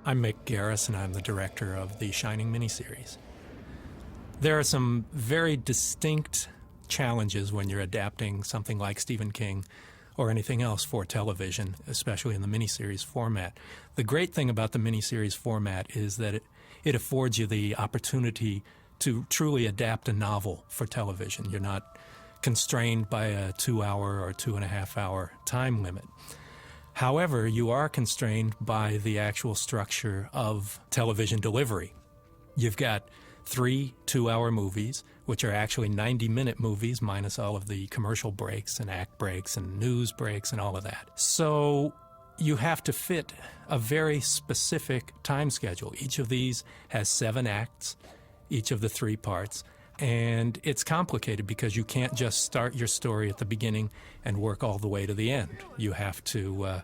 I'm Mick Garris, and I'm the director of the Swineeng miniseries. There are some very distinct challenges when you're adapting something like Stephen King or anything else for television, especially in the miniseries format. The great thing about the miniseries format is that it affords you the opportunity to truly adapt a novel for television. You're not constrained by a 2-hour or 2.5-hour time limit. However, you are constrained by the actual structure of television delivery. You've got 3 2-hour movies, which are actually 90-minute movies, minus all of the commercial breaks and act breaks and news breaks and all of that. So you have to fit a very specific time schedule. Each of these has 7 acts, each of the 3 parts. And it's complicated because you can't just start your story at the beginning and work all the way to the end. You have to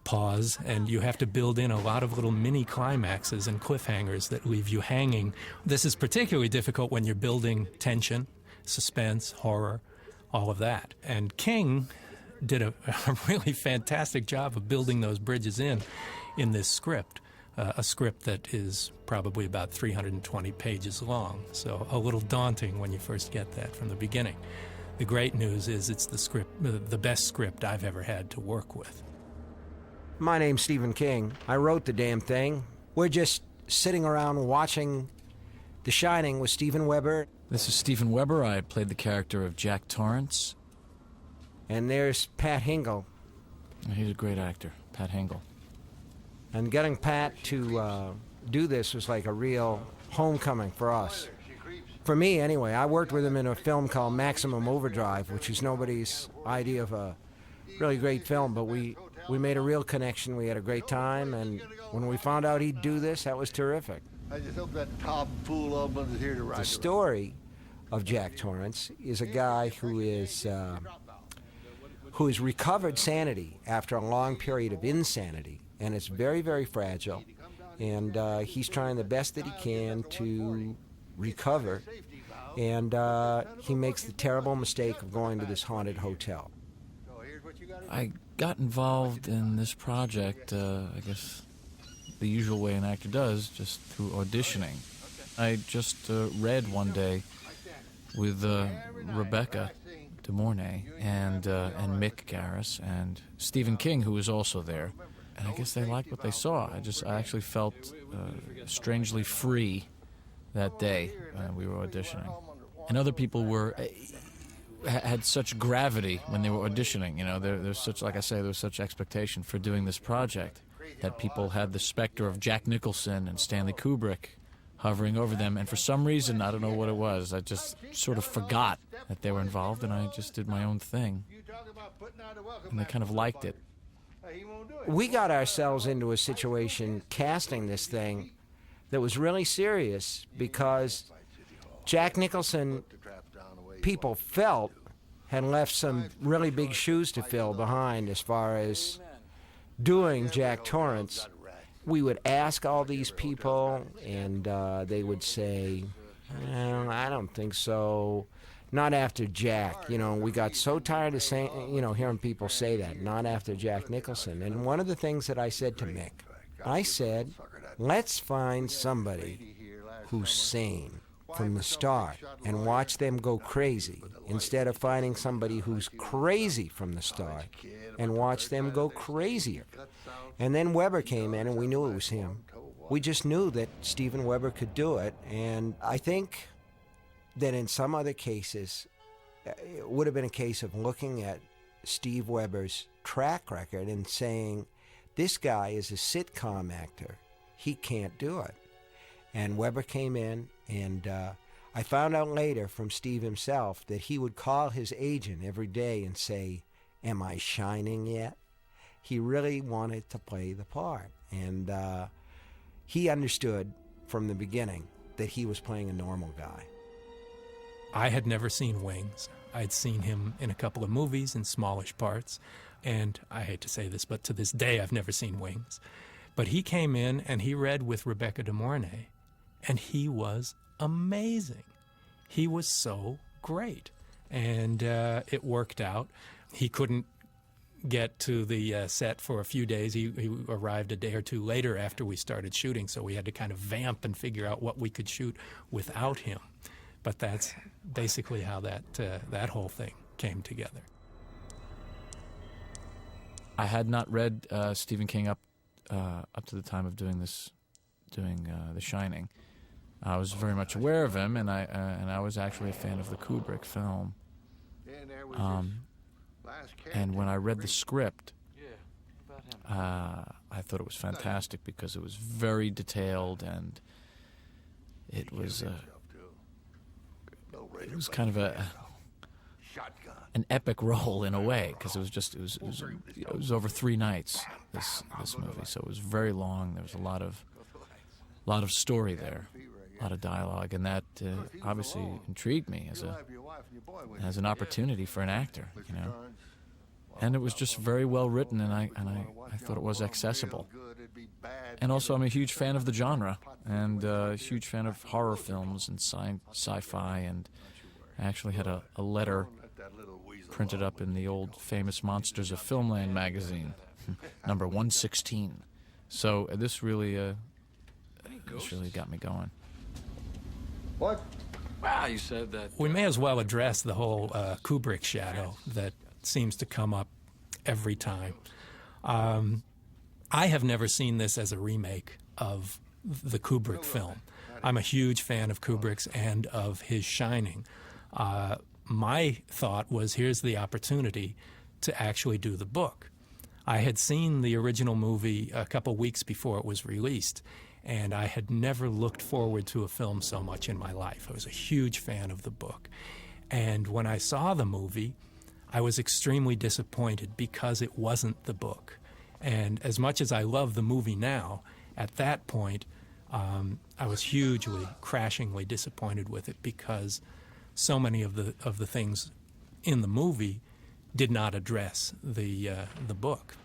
pause, and you have to build in a lot of little mini climaxes and cliffhangers that leave you hanging. This is particularly difficult when you're building tension, suspense, horror, all of that. And King did a really fantastic job of building those bridges in this script. A script that is probably about 320 pages long, so a little daunting when you first get that from the beginning. The great news is it's the best script I've ever had to work with. My name's Stephen King. I wrote the damn thing. We're just sitting around watching The Swineeng with Steven Weber. This is Steven Weber. I played the character of Jack Torrance. And there's Pat Hingle. He's a great actor, Pat Hingle. And getting Pat to do this was like a real homecoming for us. For me, anyway. I worked with him in a film called Maximum Overdrive, which is nobody's idea of a really great film, but we made a real connection. We had a great time, and when we found out he'd do this, that was terrific. I just hope that top fool is here to ride. The story of Jack Torrance is a guy who has recovered sanity after a long period of insanity. And it's very, very fragile, and he's trying the best that he can to recover, and he makes the terrible mistake of going to this haunted hotel. I got involved in this project, I guess, the usual way an actor does, just through auditioning. I just read one day with Rebecca De Mornay and Mick Garris and Stephen King, who was also there. And I guess they liked what they saw. I actually felt strangely free that day when we were auditioning. And other people had such gravity when they were auditioning. You know, there's such, like I say, there was such expectation for doing this project that people had the specter of Jack Nicholson and Stanley Kubrick hovering over them. And for some reason, I don't know what it was, I just sort of forgot that they were involved, and I just did my own thing. And they kind of liked it. We got ourselves into a situation casting this thing that was really serious because Jack Nicholson, people felt, had left some really big shoes to fill behind as far as doing Jack Torrance. We would ask all these people, and they would say, well, I don't think so. Not after Jack. You know, we got so tired of saying, hearing people say that, not after Jack Nicholson. And one of the things that I said to Mick, I said, let's find somebody who's sane from the start and watch them go crazy instead of finding somebody who's crazy from the start and watch them go crazier. And then Weber came in, and we knew it was him. We just knew that Steven Weber could do it, and I think that in some other cases, it would have been a case of looking at Steve Weber's track record and saying, this guy is a sitcom actor. He can't do it. And Weber came in, and I found out later from Steve himself that he would call his agent every day and say, am I shining yet? He really wanted to play the part. And he understood from the beginning that he was playing a normal guy. I had never seen Wings. I'd seen him in a couple of movies in smallish parts, and I hate to say this, but to this day I've never seen Wings. But he came in and he read with Rebecca De Mornay, and he was amazing. He was so great, and it worked out. He couldn't get to the set for a few days. He arrived a day or two later after we started shooting, so we had to kind of vamp and figure out what we could shoot without him. But that's basically how that whole thing came together. I had not read Stephen King up to the time of doing The Shining. I was very much aware of him, and I was actually a fan of the Kubrick film. And when I read the script, I thought it was fantastic because it was very detailed, and it was kind of an epic role in a way, because it was over 3 nights, this movie, so it was very long. There was a lot of story there, a lot of dialogue, and that obviously intrigued me as an opportunity for an actor, you know. And it was just very well written, and I thought it was accessible. And also, I'm a huge fan of the genre, and a huge fan of horror films and sci-fi, and I actually had a letter printed up in the old famous Monsters of Filmland magazine, number 116. So this really got me going. What? Wow, you said that. We may as well address the whole Kubrick shadow that seems to come up every time. I have never seen this as a remake of the Kubrick film. I'm a huge fan of Kubrick's and of his Shining. My thought was, here's the opportunity to actually do the book. I had seen the original movie a couple weeks before it was released, and I had never looked forward to a film so much in my life. I was a huge fan of the book. And when I saw the movie, I was extremely disappointed because it wasn't the book. And as much as I love the movie now, at that point, I was hugely, crashingly disappointed with it because so many of the things in the movie did not address the book.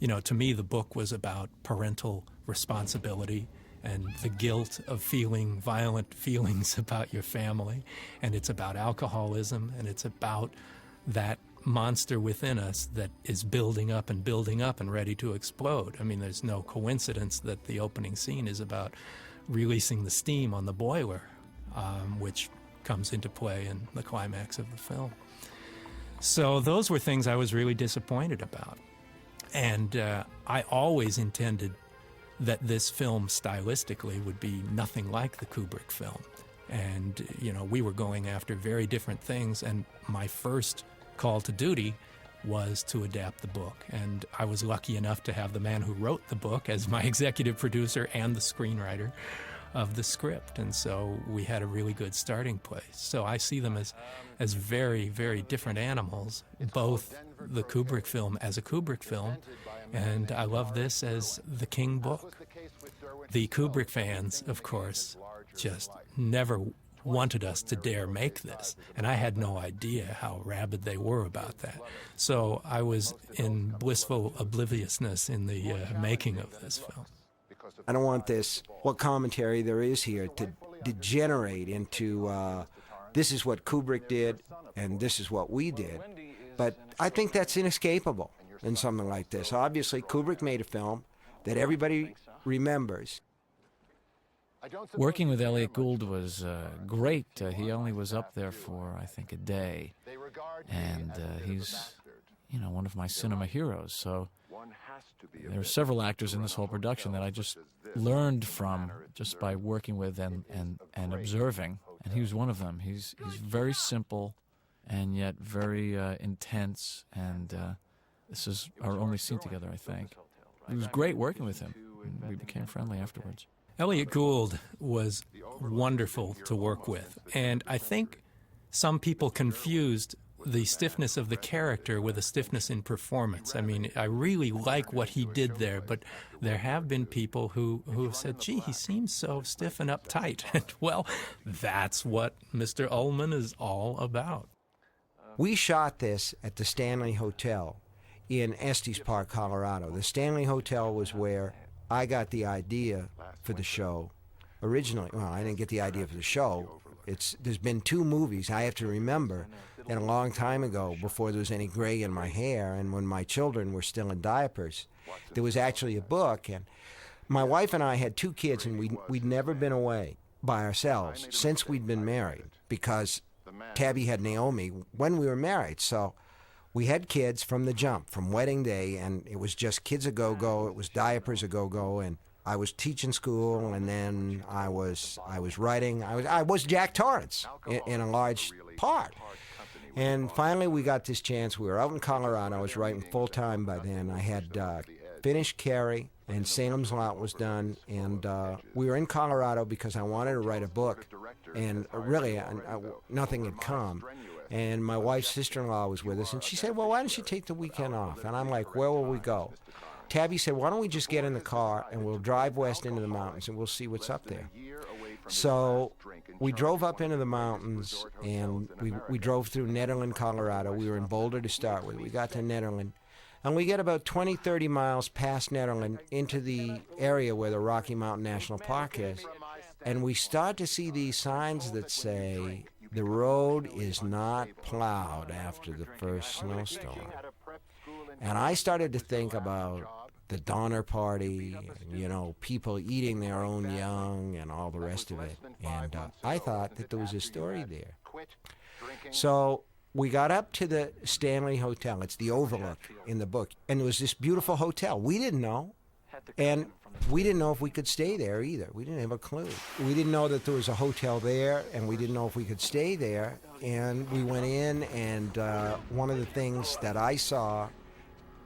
You know, to me, the book was about parental responsibility and the guilt of feeling violent feelings about your family, and it's about alcoholism, and it's about that monster within us that is building up and ready to explode. I mean, there's no coincidence that the opening scene is about releasing the steam on the boiler, which comes into play in the climax of the film. So those were things I was really disappointed about. And I always intended that this film stylistically would be nothing like the Kubrick film. And, you know, we were going after very different things, and my first call to duty was to adapt the book. And I was lucky enough to have the man who wrote the book as my executive producer and the screenwriter of the script. And so we had a really good starting place. So I see them as very, very different animals, both the Kubrick film as a Kubrick film, and I love this as the King book. The Kubrick fans, of course, just never wanted us to dare make this, and I had no idea how rabid they were about that. So I was in blissful obliviousness in the making of this film. I don't want what commentary there is here, to degenerate into this is what Kubrick did and this is what we did. But I think that's inescapable in something like this. Obviously, Kubrick made a film that everybody remembers. Working with Elliot Gould was great. He only was up there for, I think, a day. And he's, you know, one of my cinema heroes. So there are several actors in this whole production that I just learned from just by working with and observing. And he was one of them. He's very simple and yet very intense. And this is our only scene together, I think. It was great working with him. And we became friendly afterwards. Elliot Gould was wonderful to work with, and I think some people confused the stiffness of the character with a stiffness in performance. I mean, I really like what he did there, but there have been people who have said, gee, he seems so stiff and uptight. And, well, that's what Mr. Ullman is all about. We shot this at the Stanley Hotel in Estes Park, Colorado. The Stanley Hotel was where I got the idea for the show originally. Well, I didn't get the idea for the show. There's been 2 movies I have to remember and a long time ago, before there was any gray in my hair, and when my children were still in diapers, there was actually a book. And my wife and I had 2 kids, and we'd never been away by ourselves since we'd been married, because Tabby had Naomi when we were married. So we had kids from the jump, from wedding day, and it was just kids a go-go. It was diapers a go-go, and I was teaching school, and then I was writing. I was Jack Torrance in a large part. And finally we got this chance. We were out in Colorado. I was writing full-time by then. I had finished Carrie, and Salem's Lot was done, and we were in Colorado because I wanted to write a book, and really nothing had come. And my wife's sister-in-law was with us, and she said, well, why don't you take the weekend off? And I'm like, where will we go? Tabby said, why don't we just get in the car and we'll drive west into the mountains and we'll see what's up there. So we drove up into the mountains, and we drove through Nederland, Colorado. We were in Boulder to start with. We got to Nederland, and we get about 20, 30 miles past Nederland into the area where the Rocky Mountain National Park is, and we start to see these signs that say, the road is not plowed after the first snowstorm. And I started to think about the Donner Party, you know, people eating their own young and all the rest of it. And I thought that there was a story there. So we got up to the Stanley Hotel. It's the Overlook in the book. And there was this beautiful hotel. We didn't know. And we didn't know if we could stay there either. We didn't have a clue. We didn't know that there was a hotel there, and we didn't know if we could stay there. And we went in, and one of the things that I saw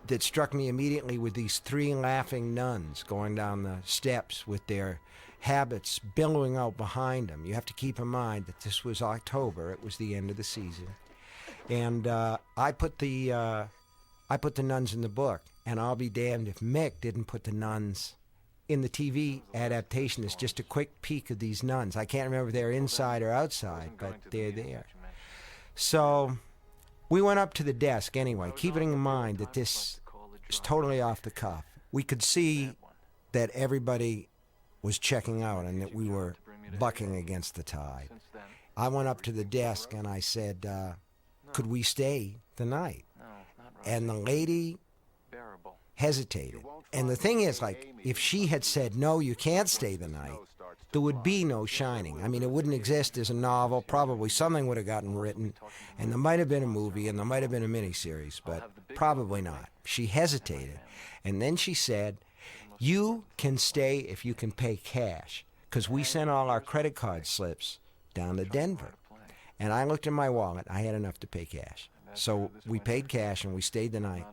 that struck me immediately were these 3 laughing nuns going down the steps with their habits billowing out behind them. You have to keep in mind that this was October. It was the end of the season. And I put the nuns in the book, and I'll be damned if Mick didn't put the nuns in the TV adaptation. It's just a quick peek of these nuns. I can't remember if they're inside or outside, but they're there. So we went up to the desk anyway, keeping in mind that this is totally off the cuff. We could see that everybody was checking out and that we were bucking against the tide. I went up to the desk and I said, could we stay the night? And the lady hesitated. And the thing is, like, if she had said, no, you can't stay the night, there would be no Shining. I mean, it wouldn't exist as a novel. Probably something would have gotten written, and there might have been a movie, and there might have been a miniseries, but probably not. She hesitated. And then she said, you can stay if you can pay cash, because we sent all our credit card slips down to Denver. And I looked in my wallet. I had enough to pay cash. So we paid cash, and we stayed the night.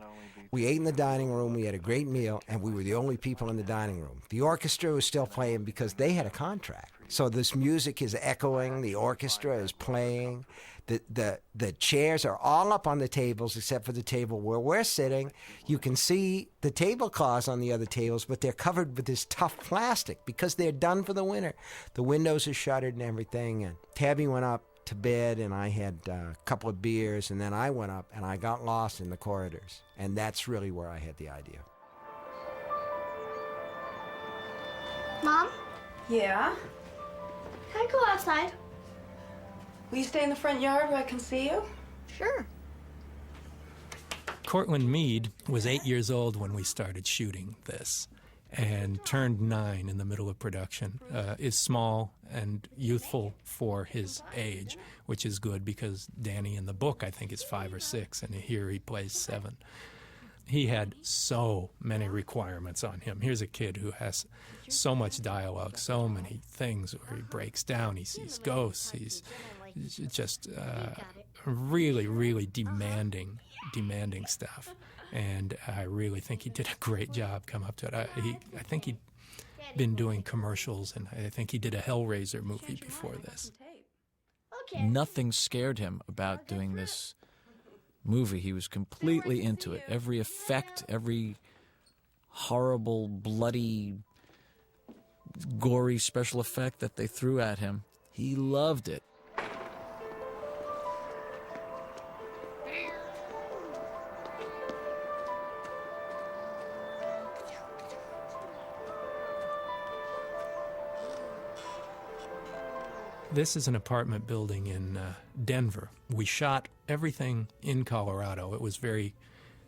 We ate in the dining room, we had a great meal, and we were the only people in the dining room. The orchestra was still playing because they had a contract. So this music is echoing, the orchestra is playing, the chairs are all up on the tables except for the table where we're sitting. You can see the tablecloths on the other tables, but they're covered with this tough plastic because they're done for the winter. The windows are shuttered and everything, and Tabby went up to bed, and I had a couple of beers, and then I went up and I got lost in the corridors, and that's really where I had the idea. Mom, Yeah? can I go outside? Will you stay in the front yard where I can see you? Sure. Cortland Mead was 8 years old when we started shooting this, and turned 9 in the middle of production. Is small and youthful for his age, which is good because Danny in the book, I think, is 5 or 6, and here he plays 7. He had so many requirements on him. Here's a kid who has so much dialogue, so many things where he breaks down, he sees ghosts, he's just really, really demanding stuff. And I really think he did a great job come up to it. I think he'd been doing commercials, and I think he did a Hellraiser movie before this. Nothing scared him about doing this movie. He was completely into it. Every effect, every horrible, bloody, gory special effect that they threw at him, he loved it. This is an apartment building in Denver. We shot everything in Colorado. It was very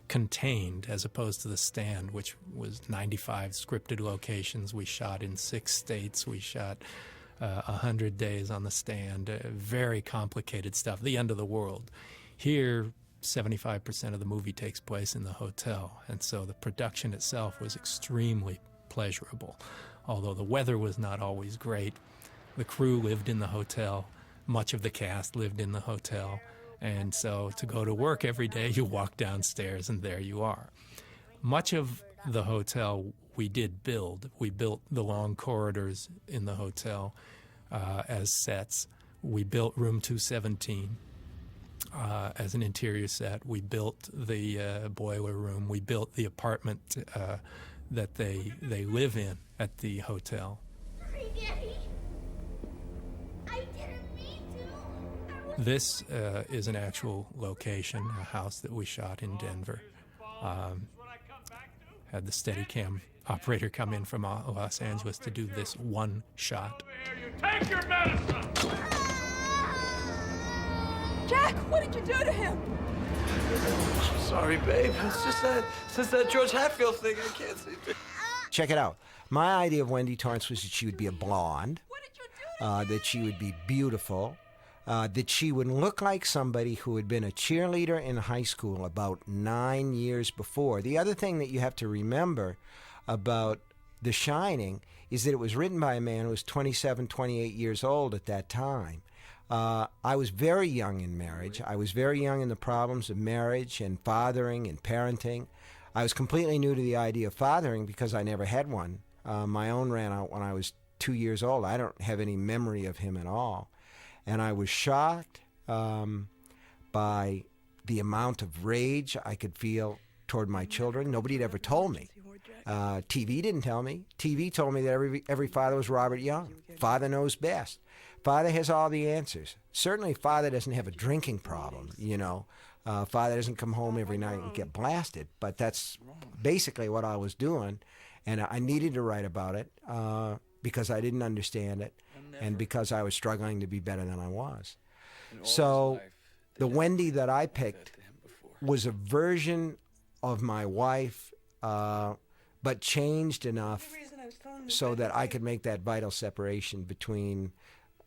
contained as opposed to The Stand, which was 95 scripted locations. We shot in 6 states. We shot 100 days on The Stand. Very complicated stuff, the end of the world. Here, 75% of the movie takes place in the hotel, and so the production itself was extremely pleasurable. Although the weather was not always great, the crew lived in the hotel. Much of the cast lived in the hotel. And so to go to work every day, you walk downstairs and there you are. Much of the hotel we did build. We built the long corridors in the hotel as sets. We built room 217 as an interior set. We built the boiler room. We built the apartment that they live in at the hotel. Sorry, Daddy. I didn't mean to. This is an actual location, a house that we shot in Denver. Had the Steadicam operator come in from Los Angeles to do this one shot. Take your medicine! Jack, what did you do to him? I'm sorry, babe. It's just that since that George Hatfield thing, I can't see. Check it out. My idea of Wendy Torrance was that she would be a blonde, What did you do? that she would be beautiful, that she would look like somebody who had been a cheerleader in high school about 9 years before. The other thing that you have to remember about The Shining is that it was written by a man who was 27, 28 years old at that time. I was very young in marriage. I was very young in the problems of marriage and fathering and parenting. I was completely new to the idea of fathering because I never had one. My own ran out when I was 2 years old. I don't have any memory of him at all. And I was shocked by the amount of rage I could feel toward my children. Nobody had ever told me. TV didn't tell me. TV told me that every father was Robert Young. Father knows best. Father has all the answers. Certainly, father doesn't have a drinking problem, you know. Father doesn't come home every night and get blasted. But that's basically what I was doing. And I needed to write about it because I didn't understand it and because I was struggling to be better than I was. So the Wendy that I picked was a version of my wife, but changed enough so that I could make that vital separation between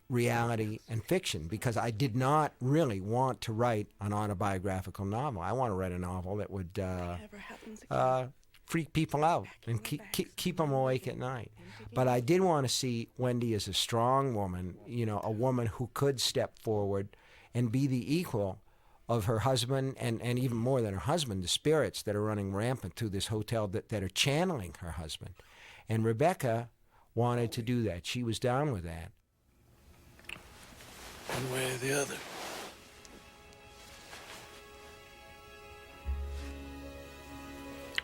reality and fiction, because I did not really want to write an autobiographical novel. I want to write a novel that would freak people out and keep them awake at night. But I did want to see Wendy as a strong woman, you know, a woman who could step forward and be the equal of her husband, and even more than her husband, the spirits that are running rampant through this hotel that are channeling her husband. And Rebecca wanted to do that. She was down with that. One way or the other.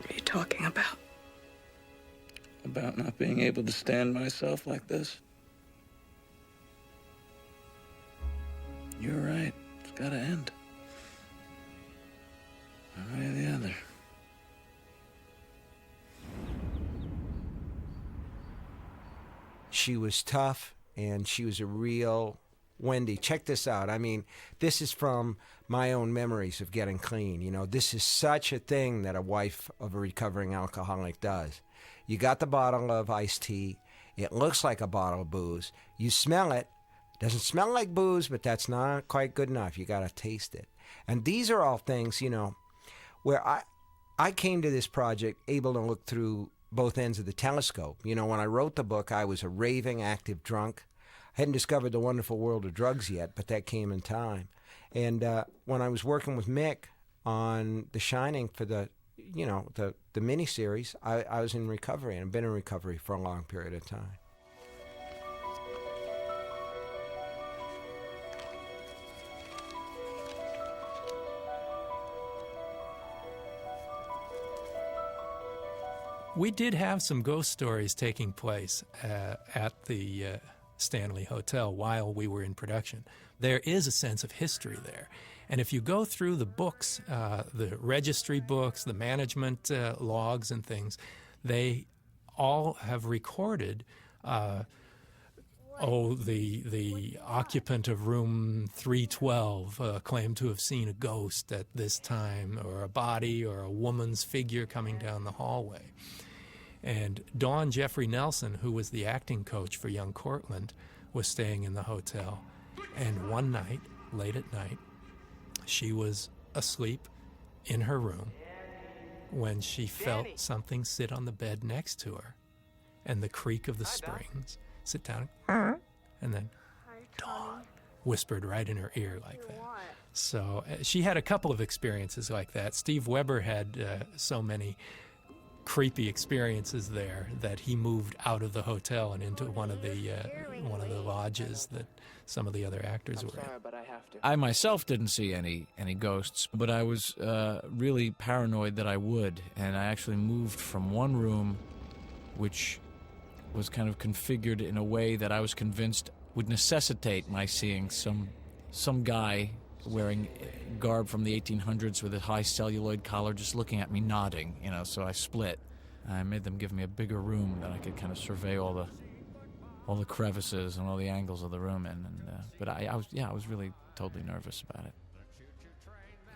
What are you talking about? About not being able to stand myself like this. You're right. It's got to end. One way or the other. She was tough, and she was a real Wendy. Check this out. I mean, this is from my own memories of getting clean. You know, this is such a thing that a wife of a recovering alcoholic does. You got the bottle of iced tea. It looks like a bottle of booze. You smell it. Doesn't smell like booze, but that's not quite good enough. You got to taste it. And these are all things, you know, where I came to this project able to look through both ends of the telescope. You know, when I wrote the book, I was a raving, active drunk. I hadn't discovered the wonderful world of drugs yet, but that came in time. And when I was working with Mick on The Shining for the miniseries, I was in recovery, and I've been in recovery for a long period of time. We did have some ghost stories taking place at the Stanley Hotel while we were in production. There is a sense of history there. And if you go through the books, the registry books, the management logs and things, they all have recorded oh, the occupant of room 312 claimed to have seen a ghost at this time, or a body or a woman's figure coming down the hallway. And Dawn Jeffrey Nelson, who was the acting coach for young Cortland, was staying in the hotel. And one night, late at night, she was asleep in her room when she felt something sit on the bed next to her, and the creak of the springs. Sit down, and then Dawn whispered right in her ear like that. So she had a couple of experiences like that. Steve Weber had so many creepy experiences there that he moved out of the hotel and into one of the lodges that some of the other actors were in. I myself didn't see any ghosts, but I was really paranoid that I would, and I actually moved from one room, which was kind of configured in a way that I was convinced would necessitate my seeing some guy wearing garb from the 1800s with a high celluloid collar just looking at me nodding, so I split. I made them give me a bigger room that I could kind of survey all the crevices and all the angles of the room in. But I was really totally nervous about it.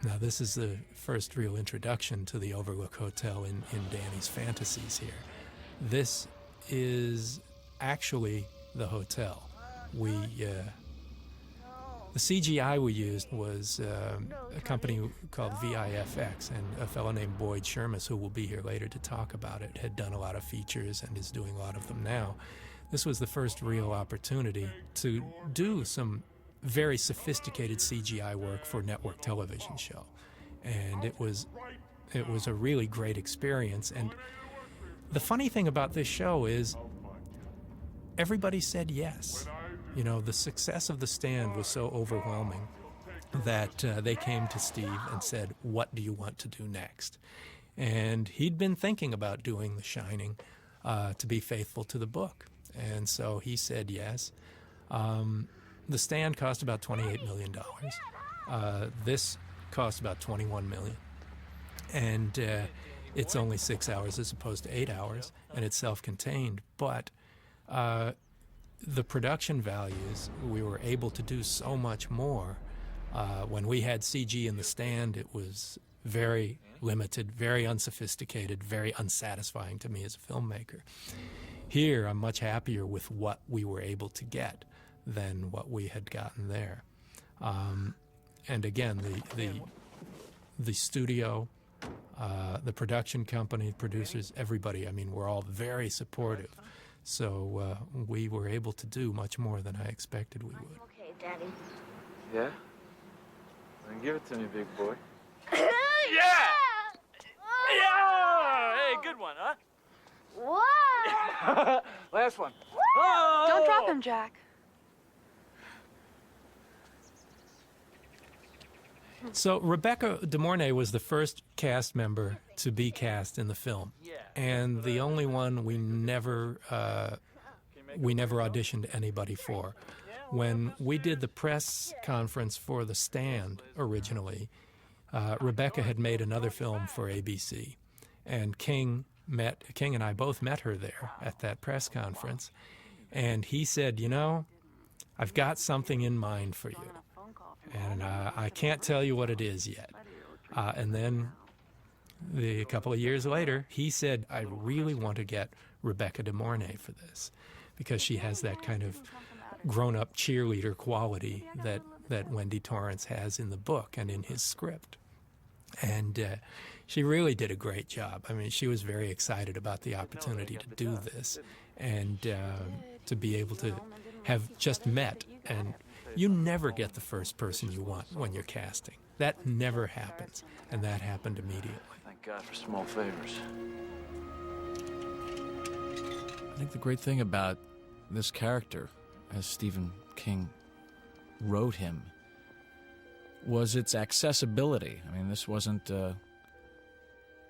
Now, this is the first real introduction to the Overlook Hotel in Danny's fantasies here. This is actually the hotel. The CGI we used was a company called VIFX, and a fellow named Boyd Shermis, who will be here later to talk about it, had done a lot of features and is doing a lot of them now. This was the first real opportunity to do some very sophisticated CGI work for a network television show. And it was a really great experience. And the funny thing about this show is everybody said yes. The success of The Stand was so overwhelming that they came to Steve and said, "What do you want to do next?" And he'd been thinking about doing The Shining to be faithful to the book. And so he said yes. The Stand cost about $28 million. This cost about $21 million. And it's only 6 hours as opposed to 8 hours, and it's self-contained. But the production values, we were able to do so much more. When we had CG in The Stand, it was very limited, very unsophisticated, very unsatisfying to me as a filmmaker. Here, I'm much happier with what we were able to get than what we had gotten there. And again, the studio, the production company, producers, everybody, we're all very supportive. So we were able to do much more than I expected we would. Okay, Daddy. Yeah? Then give it to me, big boy. Yeah! Yeah! Hey, good one, huh? Whoa! Last one. Don't drop him, Jack. So Rebecca De Mornay was the first cast member to be cast in the film, and the only one we never auditioned anybody for. When we did the press conference for The Stand originally, Rebecca had made another film for ABC, and King and I both met her there at that press conference, and he said, "I've got something in mind for you. And I can't tell you what it is yet." And then a couple of years later, he said, "I really want to get Rebecca De Mornay for this because she has that kind of grown-up cheerleader quality that Wendy Torrance has in the book and in his script." And she really did a great job. She was very excited about the opportunity to do this and to be able to have just met. And you never get the first person you want when you're casting. That never happens, and that happened immediately. Thank God for small favors. I think the great thing about this character, as Stephen King wrote him, was its accessibility. This wasn't a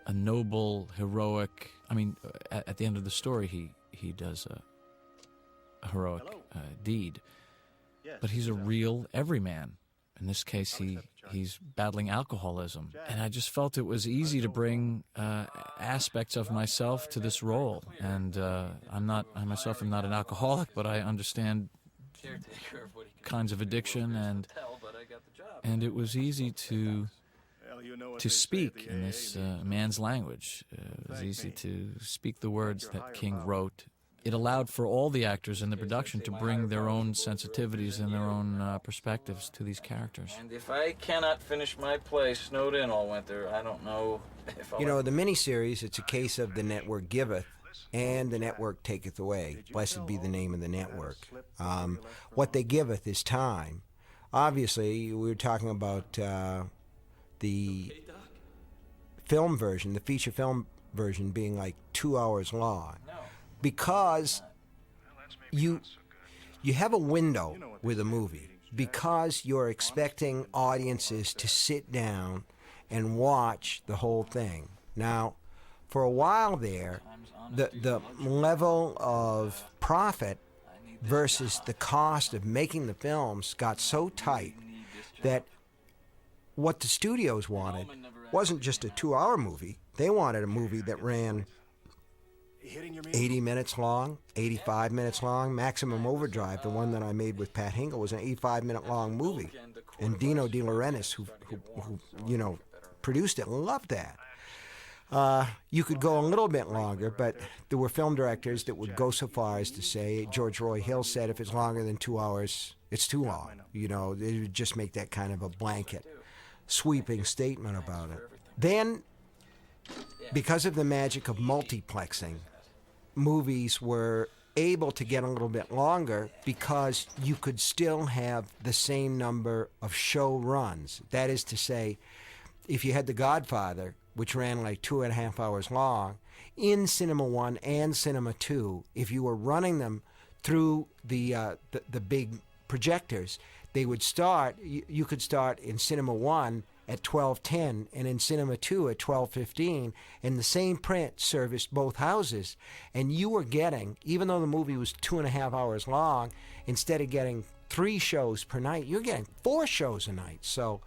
noble, heroic... at the end of the story, he does a heroic deed. But he's a real everyman. In this case, he's battling alcoholism. And I just felt it was easy to bring aspects of myself to this role. And I myself am not an alcoholic, but I understand kinds of addiction, and it was easy to speak in this man's language. It was easy to speak the words that King wrote. It allowed for all the actors in the production to bring their own sensitivities and their own perspectives to these characters. And if I cannot finish my play snowed in all winter, I don't know if I'll... You know, the miniseries, it's a case of the network giveth and the network taketh away. Blessed be the name of the network. What they giveth is time. Obviously, we were talking about the film version, the feature film version being like 2 hours long. Because you have a window with a movie, because you're expecting audiences to sit down and watch the whole thing. Now, for a while there, the level of profit versus the cost of making the films got so tight that what the studios wanted wasn't just a 2-hour movie. They wanted a movie that ran 80 minutes long, 85 minutes long. Maximum Overdrive, the one that I made with Pat Hingle, was an 85-minute long movie. And Dino De Laurentiis, who you know, produced it, loved that. You could go a little bit longer, but there were film directors that would go so far as to say, George Roy Hill said, if it's longer than 2 hours, it's too long. You know, they would just make that kind of a blanket, sweeping statement about it. Then, because of the magic of multiplexing, movies were able to get a little bit longer because you could still have the same number of show runs. That is to say, if you had The Godfather, which ran like 2.5 hours long, in Cinema 1 and Cinema 2, if you were running them through the big projectors, they would start, you could start in Cinema 1 at 12:10 and in Cinema 2 at 12:15, and the same print serviced both houses, and you were getting, even though the movie was 2.5 hours long, instead of getting 3 shows per night, you're getting 4 shows a night. So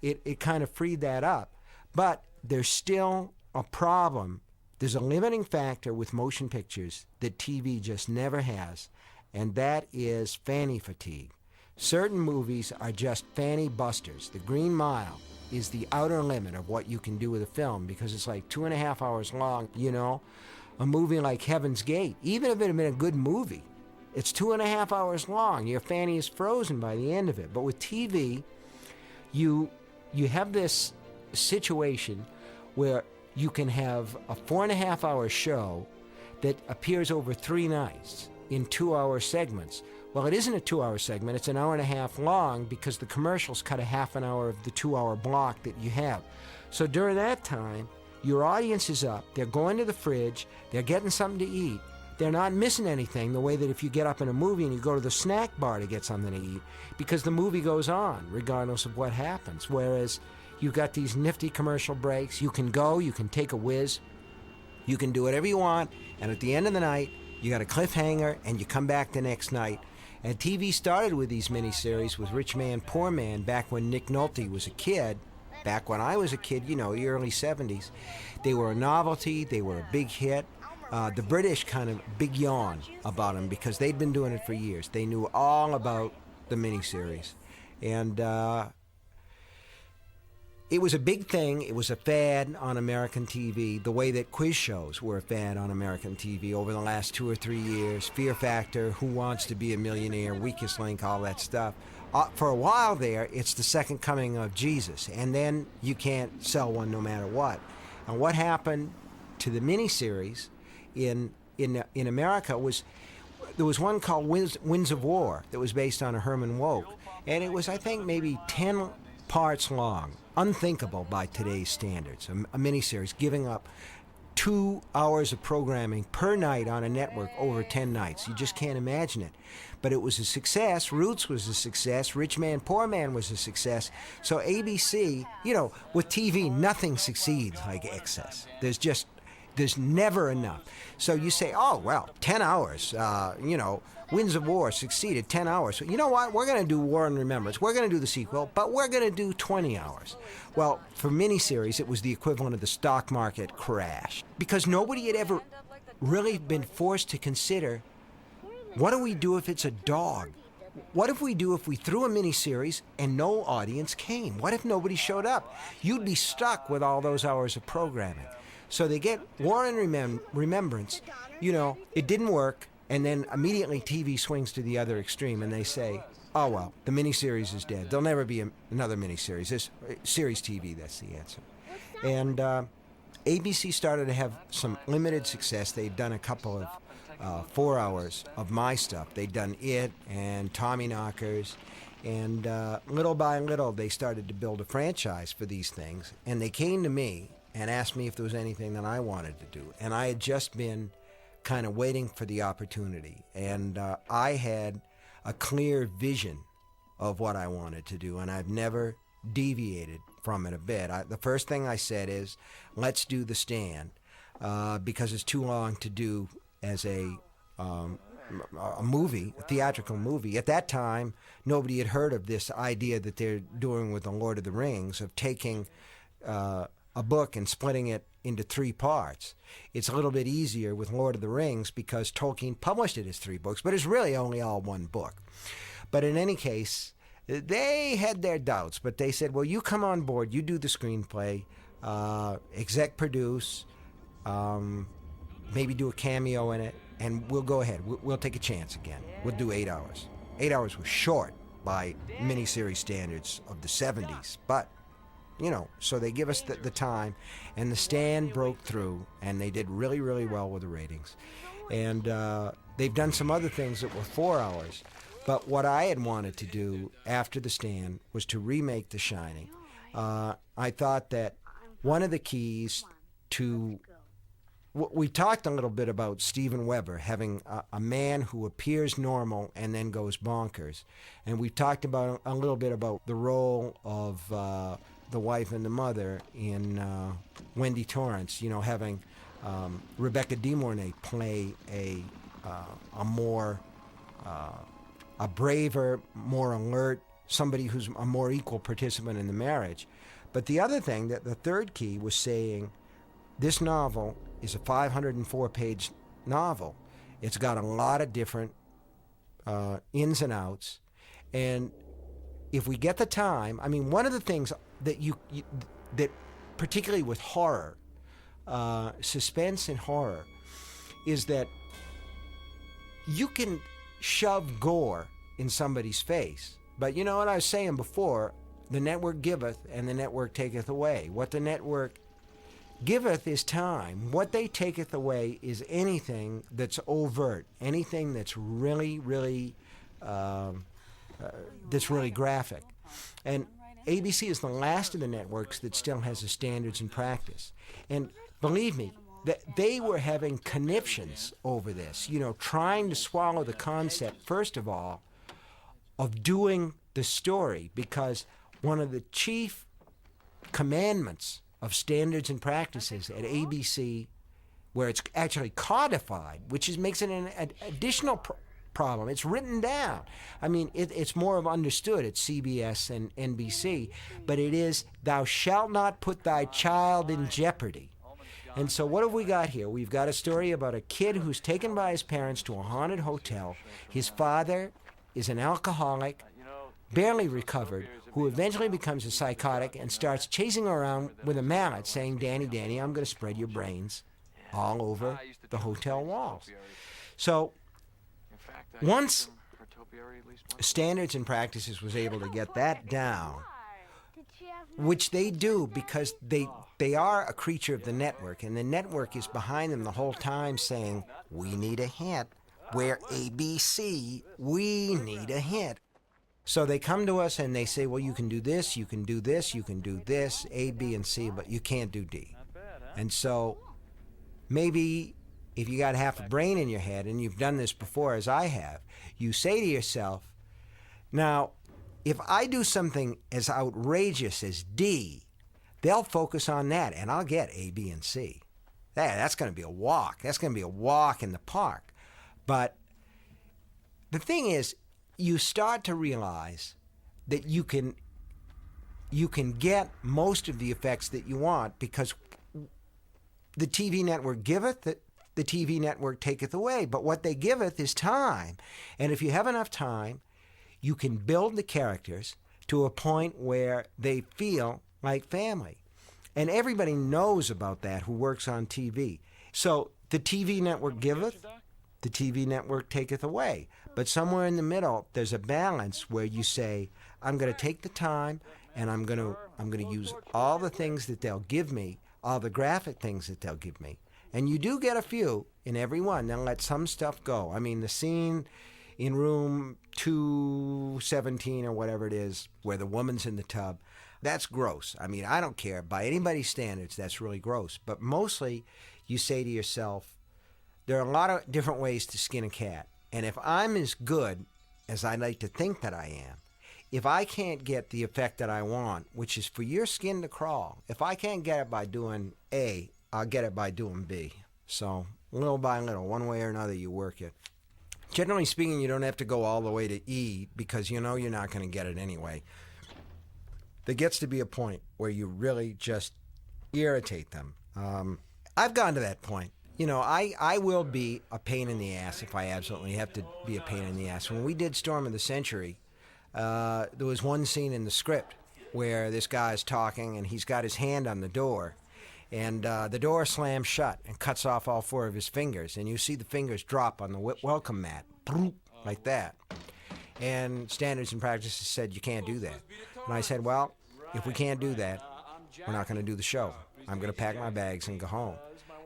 it kind of freed that up. But there's still a problem. There's a limiting factor with motion pictures that TV just never has, and that is fanny fatigue. Certain movies are just fanny busters. The Green Mile is the outer limit of what you can do with a film because it's like 2.5 hours long, you know. A movie like Heaven's Gate, even if it had been a good movie, it's 2.5 hours long. Your fanny is frozen by the end of it. But with TV, you have this situation where you can have a 4.5-hour show that appears over 3 nights in 2-hour segments. Well, it isn't a 2-hour segment, it's an hour and a half long because the commercials cut a half an hour of the 2-hour block that you have. So during that time, your audience is up, they're going to the fridge, they're getting something to eat. They're not missing anything the way that if you get up in a movie and you go to the snack bar to get something to eat, because the movie goes on regardless of what happens. Whereas you've got these nifty commercial breaks, you can go, you can take a whiz, you can do whatever you want, and at the end of the night, you got a cliffhanger and you come back the next night. And TV started with these miniseries with Rich Man, Poor Man back when Nick Nolte was a kid, back when I was a kid, you know, the early 70s. They were a novelty, they were a big hit. The British kind of big yawn about them because they'd been doing it for years. They knew all about the miniseries. And it was a big thing. It was a fad on American TV, the way that quiz shows were a fad on American TV over the last 2 or 3 years. Fear Factor, Who Wants to Be a Millionaire, Weakest Link, all that stuff. For a while there, it's the second coming of Jesus, and then you can't sell one no matter what. And what happened to the miniseries in America was there was one called Winds of War that was based on a Herman Wouk, and it was, I think, maybe 10 parts long. Unthinkable by today's standards. A miniseries giving up 2 hours of programming per night on a network over 10 nights. You just can't imagine it. But it was a success. Roots was a success. Rich Man, Poor Man was a success. So ABC, you know, with TV, nothing succeeds like excess. There's never enough. So you say, oh, well, 10 hours, you know, Winds of War succeeded, 10 hours. So you know what? We're going to do War and Remembrance. We're going to do the sequel, but we're going to do 20 hours. Well, for miniseries, it was the equivalent of the stock market crash because nobody had ever really been forced to consider, what do we do if it's a dog? what if we threw a miniseries and no audience came? What if nobody showed up? You'd be stuck with all those hours of programming. So they get War and Remembrance. You know, it didn't work, and then immediately TV swings to the other extreme, and they say, oh, well, the miniseries is dead. There'll never be another miniseries. This series TV, that's the answer. And ABC started to have some limited success. They'd done a couple of 4 hours of my stuff. They'd done It and Tommyknockers. And little by little, they started to build a franchise for these things. And they came to me and asked me if there was anything that I wanted to do. And I had just been kind of waiting for the opportunity. And I had a clear vision of what I wanted to do, and I've never deviated from it a bit. The first thing I said is, let's do The Stand, because it's too long to do as a movie, a theatrical movie. At that time, nobody had heard of this idea that they're doing with The Lord of the Rings, of taking a book and splitting it into 3 parts. It's a little bit easier with Lord of the Rings because Tolkien published it as 3 books, but it's really only all 1 book. But in any case, they had their doubts, but they said, well, you come on board, you do the screenplay, exec produce, maybe do a cameo in it, and we'll go ahead. We'll take a chance again. We'll do 8 hours. 8 hours was short by miniseries standards of the 70s, but you know, so they give us the time, and The Stand broke through, and they did really, really well with the ratings. And they've done some other things that were 4 hours. But what I had wanted to do after The Stand was to remake The Shining. I thought that one of the keys to... We talked a little bit about Steven Weber having a man who appears normal and then goes bonkers. And we talked about a little bit about the role of... the wife and the mother in Wendy Torrance, you know, having Rebecca De Mornay play a braver, more alert, somebody who's a more equal participant in the marriage. But the other thing, that the third key was saying, this novel is a 504-page novel. It's got a lot of different ins and outs, and if we get the time, I mean, one of the things that that particularly with horror, suspense and horror, is that you can shove gore in somebody's face. But you know what I was saying before, the network giveth and the network taketh away. What the network giveth is time. What they taketh away is anything that's overt, anything that's really, really... that's really graphic. And ABC is the last of the networks that still has the standards and practice. And believe me, that they were having conniptions over this, you know, trying to swallow the concept, first of all, of doing the story, because one of the chief commandments of standards and practices at ABC, where it's actually codified, which makes it an additional problem. It's written down. I mean, it's more of understood at CBS and NBC, but it is, thou shalt not put thy child in jeopardy. And so what have we got here? We've got a story about a kid who's taken by his parents to a haunted hotel. His father is an alcoholic, barely recovered, who eventually becomes a psychotic and starts chasing around with a mallet saying, Danny, Danny, I'm going to spread your brains all over the hotel walls. So once standards and practices was able to get that down, which they do because they are a creature of the network, and the network is behind them the whole time saying, we need a hit. We're ABC, we need a hit. So they come to us and they say, well, you can do this, you can do this, you can do this, A, B, and C, but you can't do D. And so maybe if you got half a brain in your head, and you've done this before as I have, you say to yourself, now, if I do something as outrageous as D, they'll focus on that, and I'll get A, B, and C. That's going to be a walk. That's going to be a walk in the park. But the thing is, you start to realize that you can get most of the effects that you want, because the TV network giveth, the TV network taketh away. But what they giveth is time. And if you have enough time, you can build the characters to a point where they feel like family. And everybody knows about that who works on TV. So the TV network giveth, the TV network taketh away. But somewhere in the middle, there's a balance where you say, I'm going to take the time and I'm going to use all the things that they'll give me, all the graphic things that they'll give me. And you do get a few in every one. They'll let some stuff go. I mean, the scene in room 217 or whatever it is, where the woman's in the tub, that's gross. I mean, I don't care. By anybody's standards, that's really gross. But mostly, you say to yourself, there are a lot of different ways to skin a cat. And if I'm as good as I like to think that I am, if I can't get the effect that I want, which is for your skin to crawl, if I can't get it by doing A, I'll get it by doing B. So little by little, one way or another, you work it. Generally speaking, you don't have to go all the way to E because you know you're not going to get it anyway. There gets to be a point where you really just irritate them. I've gotten to that point. You know, I will be a pain in the ass if I absolutely have to be a pain in the ass. When we did Storm of the Century, there was one scene in the script where this guy's talking and he's got his hand on the door. And the door slams shut and cuts off all 4 of his fingers. And you see the fingers drop on the welcome mat, like that. And Standards and Practices said, you can't do that. And I said, well, if we can't do that, we're not going to do the show. I'm going to pack my bags and go home.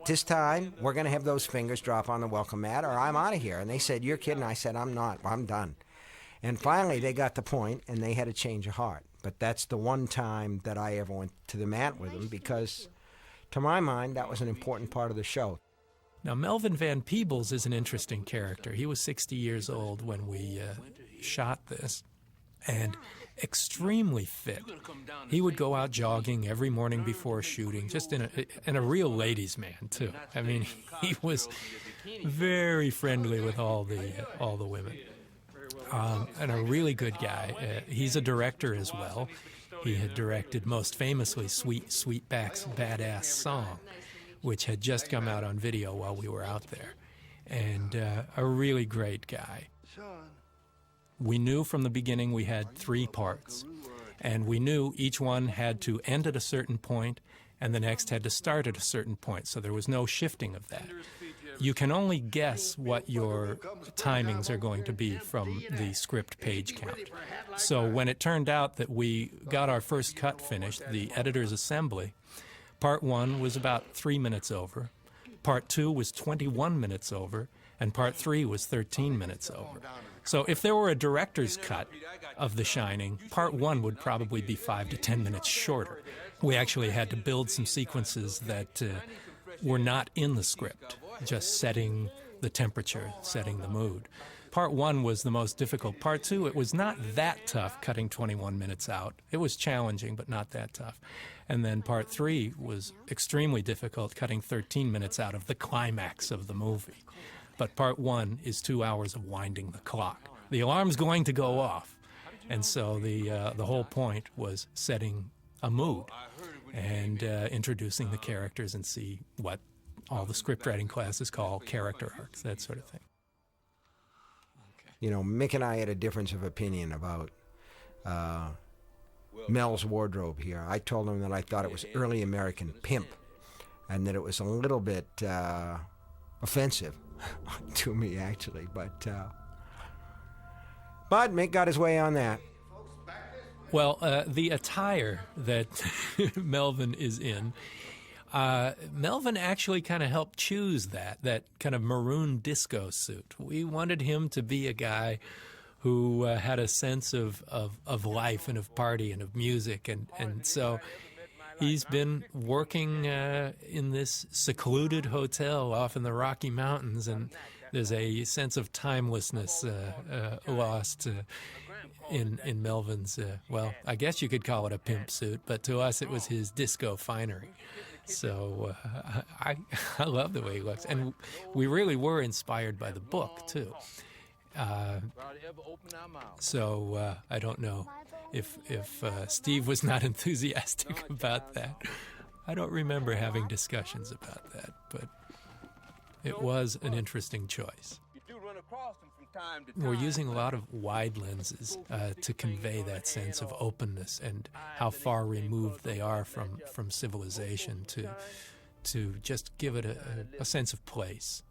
This time, we're going to have those fingers drop on the welcome mat or I'm out of here. And they said, you're kidding. I said, I'm not. I'm done. And finally, they got the point, and they had a change of heart. But that's the one time that I ever went to the mat with them because, to my mind, that was an important part of the show. Now, Melvin Van Peebles is an interesting character. He was 60 years old when we shot this, and extremely fit. He would go out jogging every morning before shooting, just in a real ladies' man, too. I mean, he was very friendly with all the women, and a really good guy. He's a director as well. He had directed most famously Sweetback's Badass Song, which had just come out on video while we were out there, and a really great guy. We knew from the beginning we had 3 parts, and we knew each one had to end at a certain point and the next had to start at a certain point, so there was no shifting of that. You can only guess what your timings are going to be from the script page count. So when it turned out that we got our first cut finished, the editor's assembly, Part 1 was about 3 minutes over, Part 2 was 21 minutes over, and Part 3 was 13 minutes over. So if there were a director's cut of The Shining, Part 1 would probably be 5 to 10 minutes shorter. We actually had to build some sequences that were not in the script, just setting the temperature, setting the mood. Part 1 was the most difficult. Part 2, it was not that tough cutting 21 minutes out. It was challenging, but not that tough. And then Part 3 was extremely difficult, cutting 13 minutes out of the climax of the movie. But Part 1 is 2 hours of winding the clock. The alarm's going to go off. And so the whole point was setting a mood and introducing the characters and see what all the script writing classes call character arcs, that sort of thing. You know, Mick and I had a difference of opinion about Mel's wardrobe here. I told him that I thought it was early American pimp and that it was a little bit offensive to me, actually. But Mick got his way on that. Well, the attire that Melvin is in, Melvin actually kind of helped choose that kind of maroon disco suit. We wanted him to be a guy who had a sense of life and of party and of music. And so he's been working in this secluded hotel off in the Rocky Mountains, and there's a sense of timelessness lost in Melvin's, well, I guess you could call it a pimp suit, but to us it was his disco finery. So I love the way he looks. And we really were inspired by the book, too. So I don't know if Steve was not enthusiastic about that. I don't remember having discussions about that, but it was an interesting choice. We're using a lot of wide lenses to convey that sense of openness and how far removed they are from civilization, to just give it a sense of place.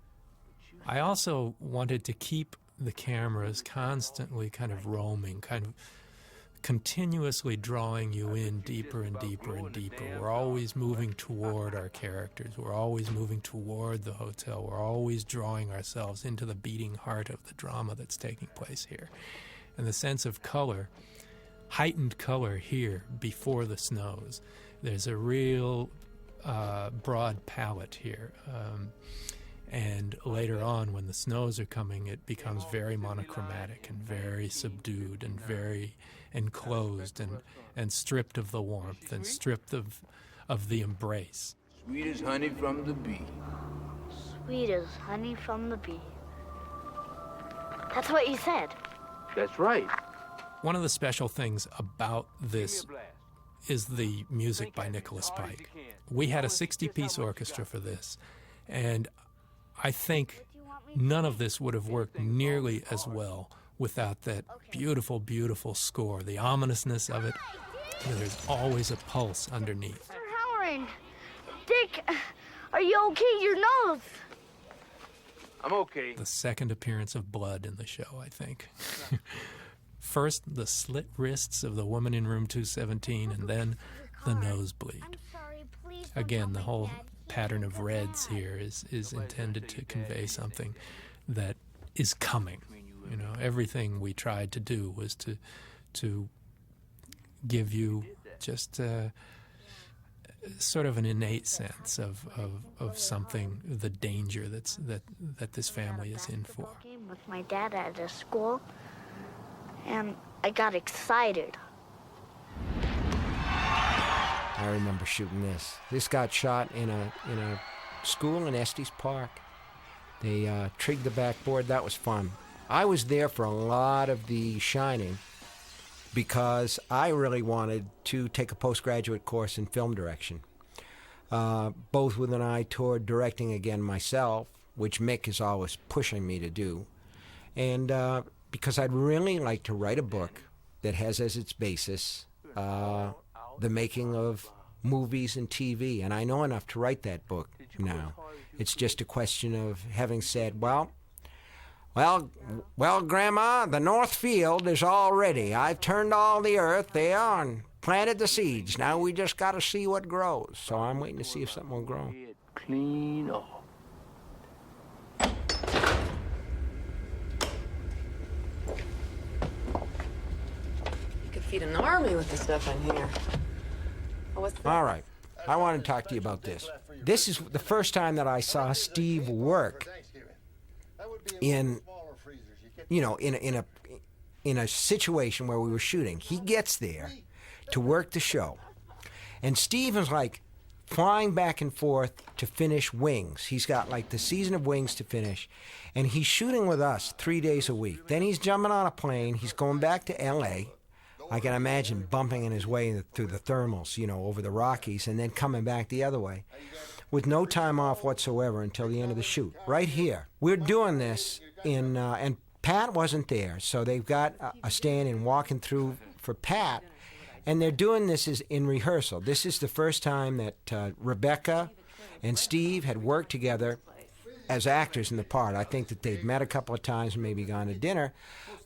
I also wanted to keep the cameras constantly kind of roaming, kind of continuously drawing you in deeper and deeper and deeper. We're always moving toward our characters. We're always moving toward the hotel. We're always drawing ourselves into the beating heart of the drama that's taking place here. And the sense of color, heightened color here before the snows. There's a real broad palette here. And later on, when the snows are coming, it becomes very monochromatic and very subdued and very enclosed and stripped of the warmth and stripped of the embrace. Sweet as honey from the bee. Sweet as honey from the bee. That's what you said. That's right. One of the special things about this is the music by Nicholas Pike. We had a 60-piece orchestra for this, and I think none of this would have worked nearly as well without that beautiful, beautiful score, the ominousness of it. There's always a pulse underneath. You're howling. Dick, are you okay? Your nose. I'm okay. The second appearance of blood in the show, I think. First, the slit wrists of the woman in room 217, and then the nosebleed. I'm sorry, please don't Again, tell the my whole dad. pattern of reds here is intended to convey something that is coming. You know, everything we tried to do was to give you just sort of an innate sense of something, the danger that this family is in for. Game with my dad at his school, and I got excited. I remember shooting this. This got shot in a school in Estes Park. They trigged the backboard. That was fun. I was there for a lot of The Shining because I really wanted to take a postgraduate course in film direction, both with an eye toward directing again myself, which Mick is always pushing me to do, and because I'd really like to write a book that has as its basis the making of movies and TV, and I know enough to write that book now. It's just a question of having said, well, Grandma, the North Field is all ready. I've turned all the earth there and planted the seeds. Now we just got to see what grows. So I'm waiting to see if something will grow. Clean off. You could feed an army with the stuff in here. Oh, what's that? All right. I want to talk to you about this. This is the first time that I saw Steve work in a situation where we were shooting. He gets there to work the show, and Steve is like flying back and forth to finish Wings. He's got like the season of Wings to finish, and he's shooting with us 3 days a week. Then he's jumping on a plane. He's going back to L.A. I can imagine bumping in his way through the thermals, over the Rockies, and then coming back the other way with no time off whatsoever until the end of the shoot. Right here. We're doing this and Pat wasn't there, so they've got a stand-in walking through for Pat, and they're doing this in rehearsal. This is the first time that Rebecca and Steve had worked together as actors in the part. I think that they'd met a couple of times and maybe gone to dinner,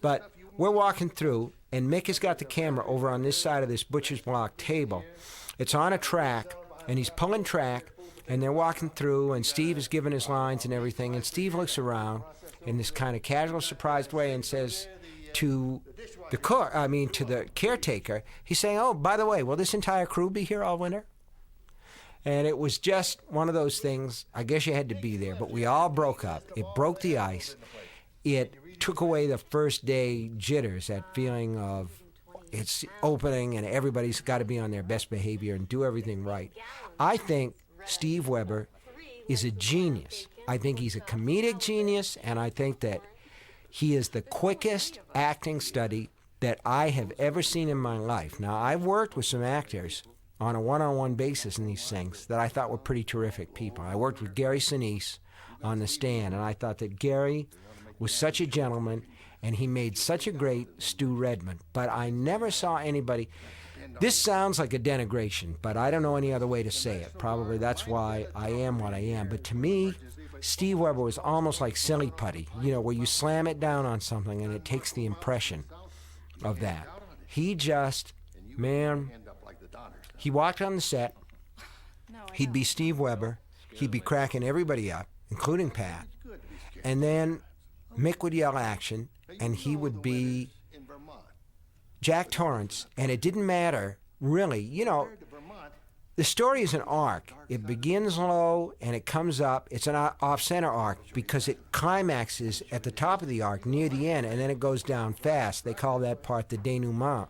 but we're walking through, and Mick has got the camera over on this side of this butcher's block table. It's on a track, and he's pulling track, and they're walking through, and Steve is giving his lines and everything, and Steve looks around in this kind of casual, surprised way and says to the caretaker, he's saying, "Oh, by the way, will this entire crew be here all winter?" And it was just one of those things. I guess you had to be there, but we all broke up. It broke the ice. It took away the first day jitters, that feeling of it's opening and everybody's got to be on their best behavior and do everything right. I think Steve Weber is a genius. I think he's a comedic genius, and I think that he is the quickest acting study that I have ever seen in my life. Now, I've worked with some actors on a one-on-one basis in these things that I thought were pretty terrific people. I worked with Gary Sinise on The Stand, and I thought that Gary was such a gentleman, and he made such a great Stu Redman. But I never saw anybody. This sounds like a denigration, but I don't know any other way to say it. Probably that's why I am what I am. But to me, Steve Weber was almost like silly putty, where you slam it down on something and it takes the impression of that. He just, man, he walked on the set. He'd be Steve Weber. He'd be cracking everybody up, including Pat. And then Mick would yell action, and he would be Jack Torrance, and it didn't matter, really. The story is an arc. It begins low, and it comes up. It's an off-center arc because it climaxes at the top of the arc, near the end, and then it goes down fast. They call that part the denouement.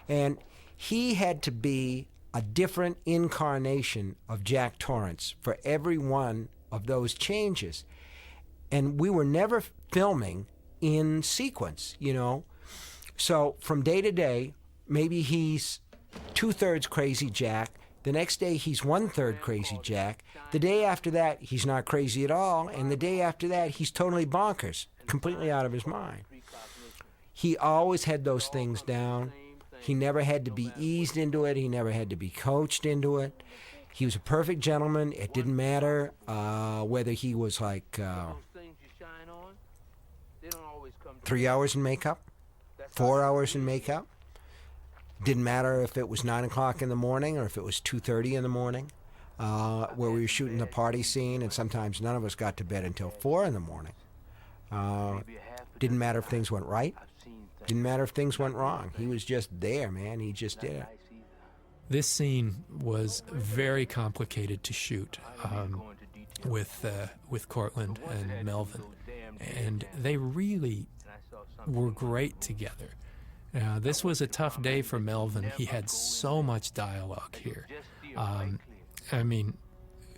And he had to be a different incarnation of Jack Torrance for every one of those changes. And we were never filming in sequence, So from day to day, maybe he's 2/3 Crazy Jack. The next day, he's 1/3 Crazy Jack. The day after that, he's not crazy at all. And the day after that, he's totally bonkers, completely out of his mind. He always had those things down. He never had to be eased into it. He never had to be coached into it. He was a perfect gentleman. It didn't matter whether he was like 3 hours in makeup, 4 hours in makeup. Didn't matter if it was 9 o'clock in the morning or if it was 2:30 in the morning, where we were shooting the party scene, and sometimes none of us got to bed until 4 in the morning. Didn't matter if things went right. Didn't matter if things went wrong. He was just there, man. He just did it. This scene was very complicated to shoot with Cortland and Melvin, and they really were great together. This was a tough day for Melvin. He had so much dialogue here.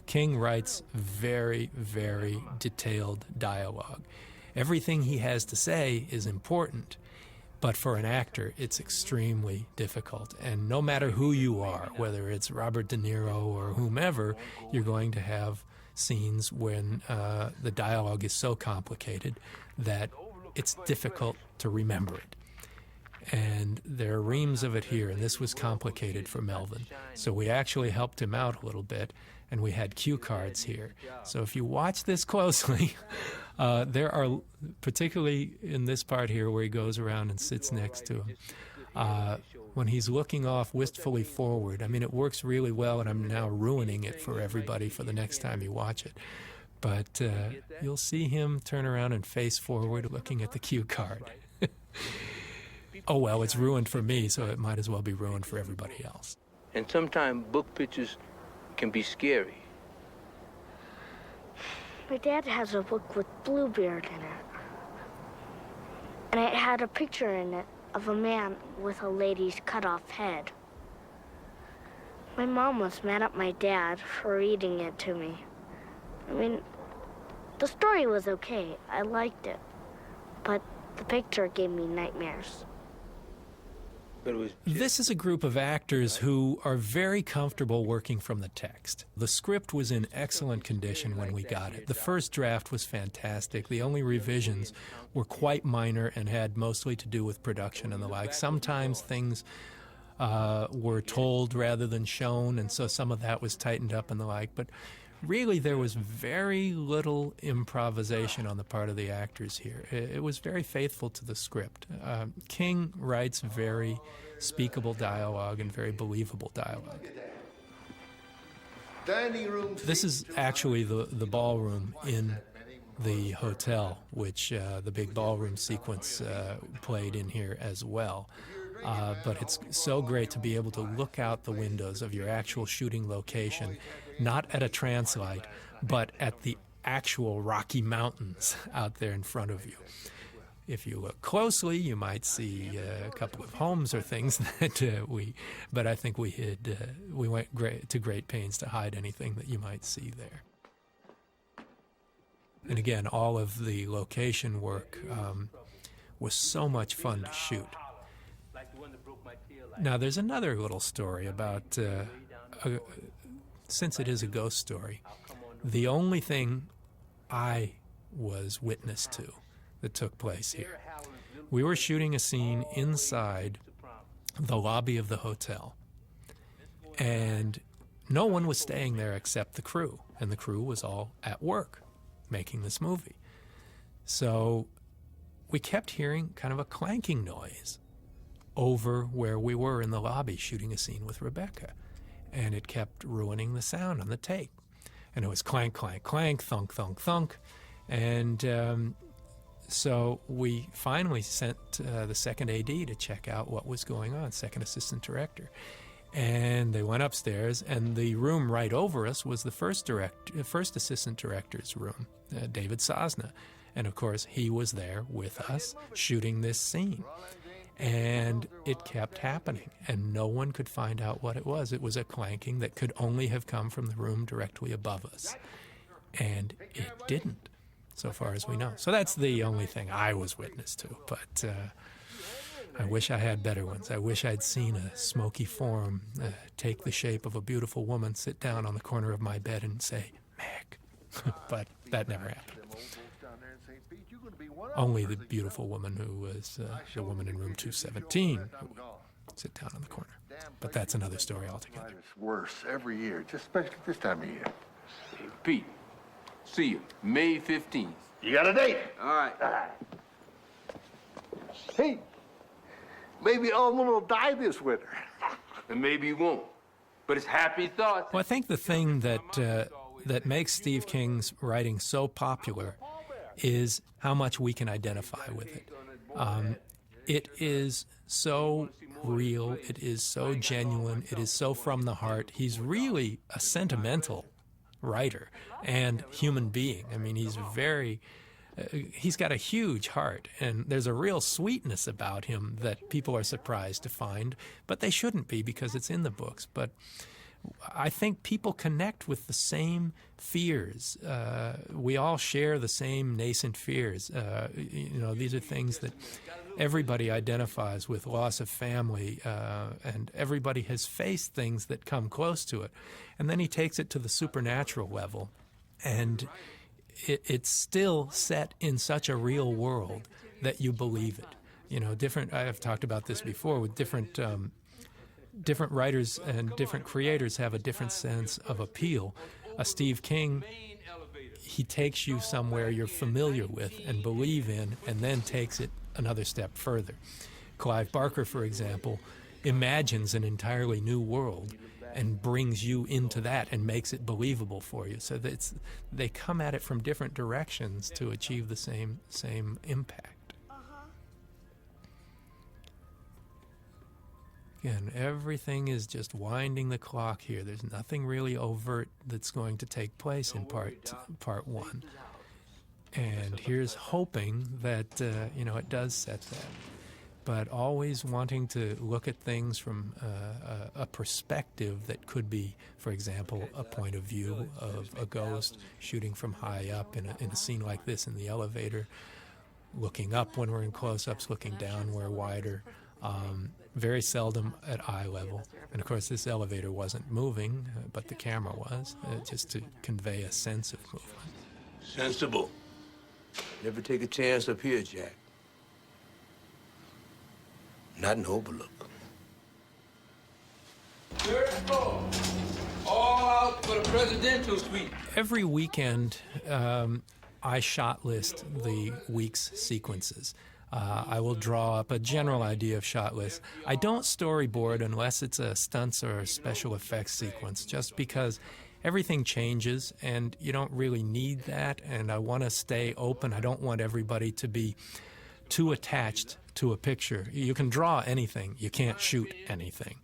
King writes very, very detailed dialogue. Everything he has to say is important, but for an actor, it's extremely difficult. And no matter who you are, whether it's Robert De Niro or whomever, you're going to have scenes when the dialogue is so complicated that it's difficult to remember it. And there are reams of it here, and this was complicated for Melvin. So we actually helped him out a little bit, and we had cue cards here. So if you watch this closely, there are, particularly in this part here where he goes around and sits next to him, when he's looking off wistfully forward, it works really well, and I'm now ruining it for everybody for the next time you watch it. But you'll see him turn around and face forward looking at the cue card. Oh, well, it's ruined for me, so it might as well be ruined for everybody else. And sometimes book pictures can be scary. My dad has a book with Bluebeard in it. And it had a picture in it of a man with a lady's cut-off head. My mom was mad at my dad for reading it to me. The story was okay. I liked it. But the picture gave me nightmares. This is a group of actors who are very comfortable working from the text. The script was in excellent condition when we got it. The first draft was fantastic. The only revisions were quite minor and had mostly to do with production and the like. Sometimes things were told rather than shown, and so some of that was tightened up and the like. But really, there was very little improvisation on the part of the actors here. It was very faithful to the script. King writes very speakable dialogue and very believable dialogue. This is actually the ballroom in the hotel, which the big ballroom sequence played in here as well. But it's so great to be able to look out the windows of your actual shooting location, not at a translight, but at the actual Rocky Mountains out there in front of you. If you look closely, you might see a couple of homes or things that but I think we went to great pains to hide anything that you might see there. And again, all of the location work was so much fun to shoot. Now, there's another little story about, since it is a ghost story, the only thing I was witness to that took place here. We were shooting a scene inside the lobby of the hotel, and no one was staying there except the crew, and the crew was all at work making this movie. So we kept hearing kind of a clanking noise over where we were in the lobby shooting a scene with Rebecca, and it kept ruining the sound on the tape. And it was clank, clank, clank, thunk, thunk, thunk. And so we finally sent the second AD to check out what was going on, second assistant director. And they went upstairs, and the room right over us was the first assistant director's room, David Sosna. And of course, he was there with us shooting this scene. And it kept happening, and no one could find out what it was. It was a clanking that could only have come from the room directly above us. And it didn't, so far as we know. So that's the only thing I was witness to. But I wish I had better ones. I wish I'd seen a smoky form take the shape of a beautiful woman, sit down on the corner of my bed and say, "Meg." But that never happened. Only the beautiful woman who was the woman in room 217 who would sit down on the corner. But that's another story altogether. It's worse every year, just especially this time of year. Hey, Pete, see you May 15th. You got a date? All right. Hey, maybe Almond will die this winter. And maybe you won't. But it's happy thoughts. Well, I think the thing that makes Steve King's writing so popular is how much we can identify with it. It is so real, it is so genuine, it is so from the heart. He's really a sentimental writer and human being. I mean, he's got a huge heart, and there's a real sweetness about him that people are surprised to find, but they shouldn't be because it's in the books. But I think people connect with the same fears. We all share the same nascent fears. These are things that everybody identifies with, loss of family, and everybody has faced things that come close to it. And then he takes it to the supernatural level, and it's still set in such a real world that you believe it. I've talked about this before with different writers and different creators have a different sense of appeal. Steve King, he takes you somewhere you're familiar with and believe in, and then takes it another step further. Clive Barker, for example, imagines an entirely new world and brings you into that and makes it believable for you. So that they come at it from different directions to achieve the same impact. Again, everything is just winding the clock here. There's nothing really overt that's going to take place in part one. And here's hoping that it does set that. But always wanting to look at things from a perspective that could be, for example, a point of view of a ghost shooting from high up in a scene like this in the elevator, looking up when we're in close-ups, looking down where wider. Very seldom at eye level. And of course, this elevator wasn't moving, but the camera was, just to convey a sense of movement. Sensible. Never take a chance up here, Jack. Not an overlook. Third floor. All out for the presidential suite. Every weekend, I shot list the week's sequences. I will draw up a general idea of shot list. I don't storyboard unless it's a stunts or a special effects sequence, just because everything changes and you don't really need that, and I want to stay open. I don't want everybody to be too attached to a picture. You can draw anything, you can't shoot anything.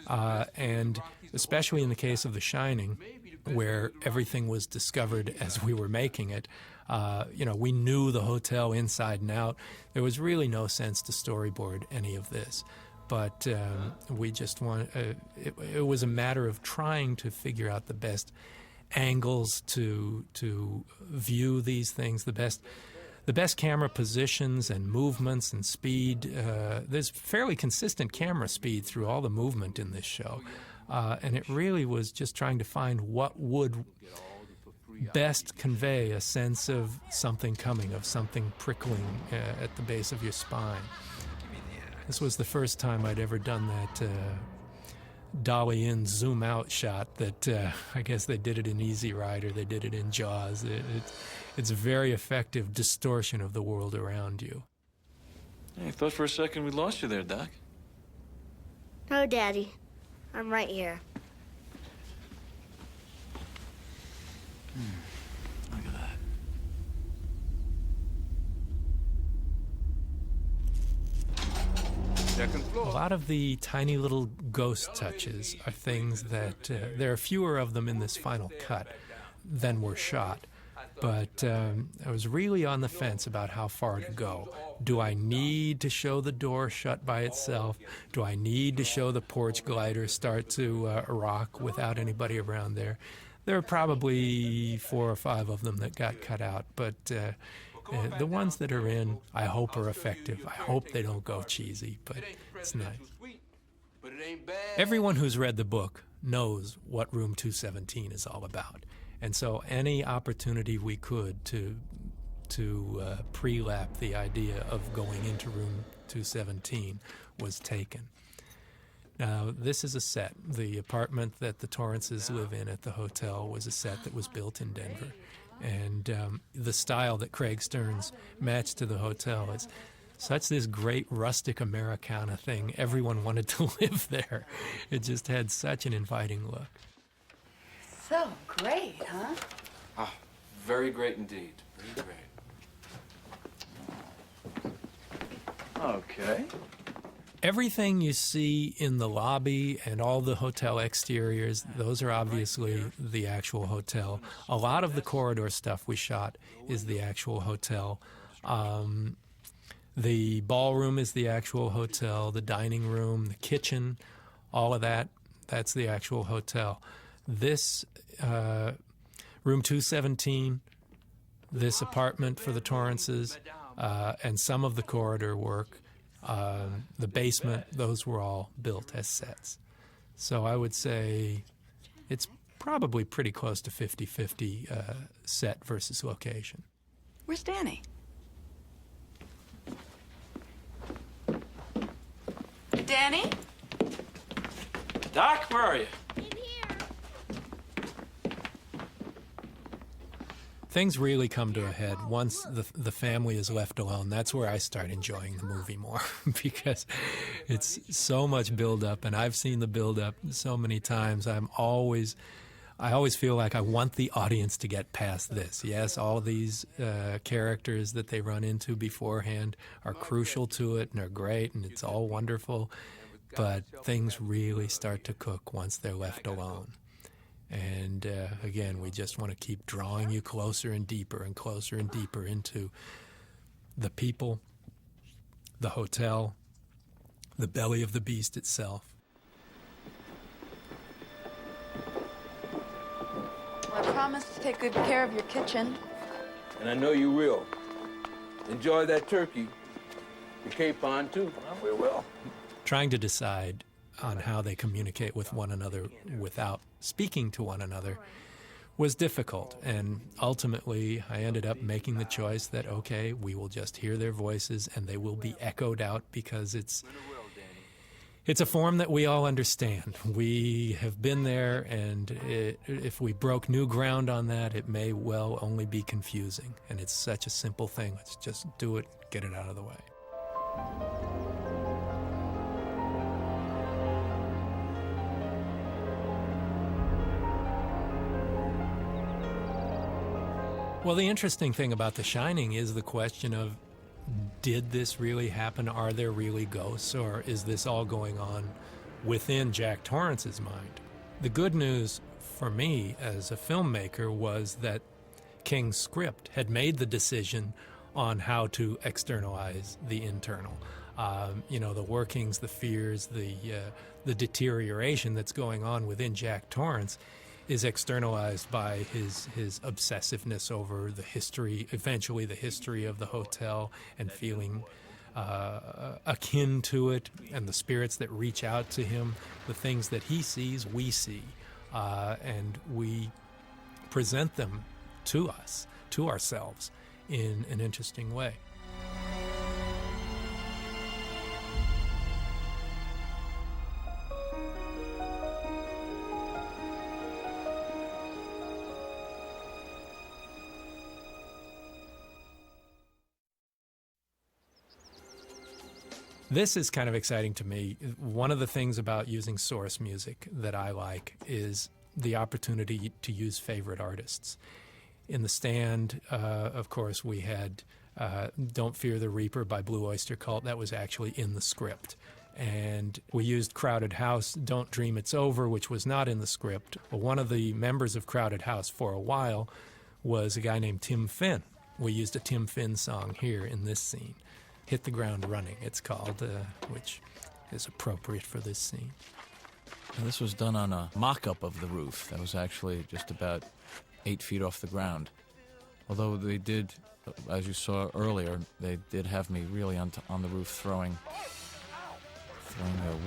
And especially in the case of The Shining, where everything was discovered as we were making it, we knew the hotel inside and out. There was really no sense to storyboard any of this. But we just it was a matter of trying to figure out the best angles to view these things, the best camera positions and movements and speed. There's fairly consistent camera speed through all the movement in this show. And it really was just trying to find what would best convey a sense of something coming, of something prickling at the base of your spine. This was the first time I'd ever done that dolly in, zoom out shot that I guess they did it in Easy Rider, they did it in Jaws. It's a very effective distortion of the world around you. Hey, I thought for a second we lost you there, Doc. No, Daddy. I'm right here. Look at that. Second A floor. lot of the tiny little ghost touches are things that there are fewer of them in this final cut than were shot. But I was really on the fence about how far to go. Do I need to show the door shut by itself? Do I need to show the porch glider start to rock without anybody around there? There are probably 4 or 5 of them that got cut out, but the ones that are in, I hope are effective. I hope they don't go cheesy, but it's nice. But it ain't bad. Everyone who's read the book knows what Room 217 is all about. And so any opportunity we could to pre-lap the idea of going into Room 217 was taken. Now, this is a set. The apartment that the Torrances live in at the hotel was a set that was built in Denver. And the style that Craig Stearns matched to the hotel is such this great rustic Americana thing. Everyone wanted to live there. It just had such an inviting look. So great, huh? Ah, very great indeed. Very great. Okay. Everything you see in the lobby and all the hotel exteriors, those are obviously the actual hotel. A lot of the corridor stuff we shot is the actual hotel. The ballroom is the actual hotel, the dining room, the kitchen, all of that, that's the actual hotel. This Room 217, this apartment for the Torrances, and some of the corridor work, the basement, those were all built as sets. So I would say it's probably pretty close to 50-50 set versus location. Where's Danny? Danny? Doc, where are you? Things really come to a head once the family is left alone. That's where I start enjoying the movie more because it's so much build-up, and I've seen the build-up so many times. I always feel like I want the audience to get past this. Yes, all these characters that they run into beforehand are crucial to it and are great, and it's all wonderful, but things really start to cook once they're left alone. And again, we just want to keep drawing you closer and deeper into the people, the hotel, the belly of the beast itself. Well, I promised to take good care of your kitchen. And I know you will. Enjoy that turkey. Your capon, too. Well, we will. Trying to decide on how they communicate with one another without speaking to one another was difficult, and ultimately I ended up making the choice that, okay, we will just hear their voices and they will be echoed out because it's a form that we all understand. We have been there, and if we broke new ground on that, it may well only be confusing, and it's such a simple thing. Let's just do it, get it out of the way. Well, the interesting thing about The Shining is the question of, did this really happen? Are there really ghosts? Or is this all going on within Jack Torrance's mind? The good news for me as a filmmaker was that King's script had made the decision on how to externalize the internal. The workings, the fears, the deterioration that's going on within Jack Torrance is externalized by his obsessiveness over the history, eventually the history of the hotel, and feeling akin to it, and the spirits that reach out to him, the things that he sees, we see, and we present them to us, to ourselves, in an interesting way. This is kind of exciting to me. One of the things about using source music that I like is the opportunity to use favorite artists. In The Stand, of course, we had Don't Fear the Reaper by Blue Oyster Cult. That was actually in the script. And we used Crowded House, Don't Dream It's Over, which was not in the script. But one of the members of Crowded House for a while was a guy named Tim Finn. We used a Tim Finn song here in this scene. Hit the Ground Running, it's called, which is appropriate for this scene. And this was done on a mock-up of the roof that was actually just about 8 feet off the ground. Although they did, as you saw earlier, they did have me really on the roof throwing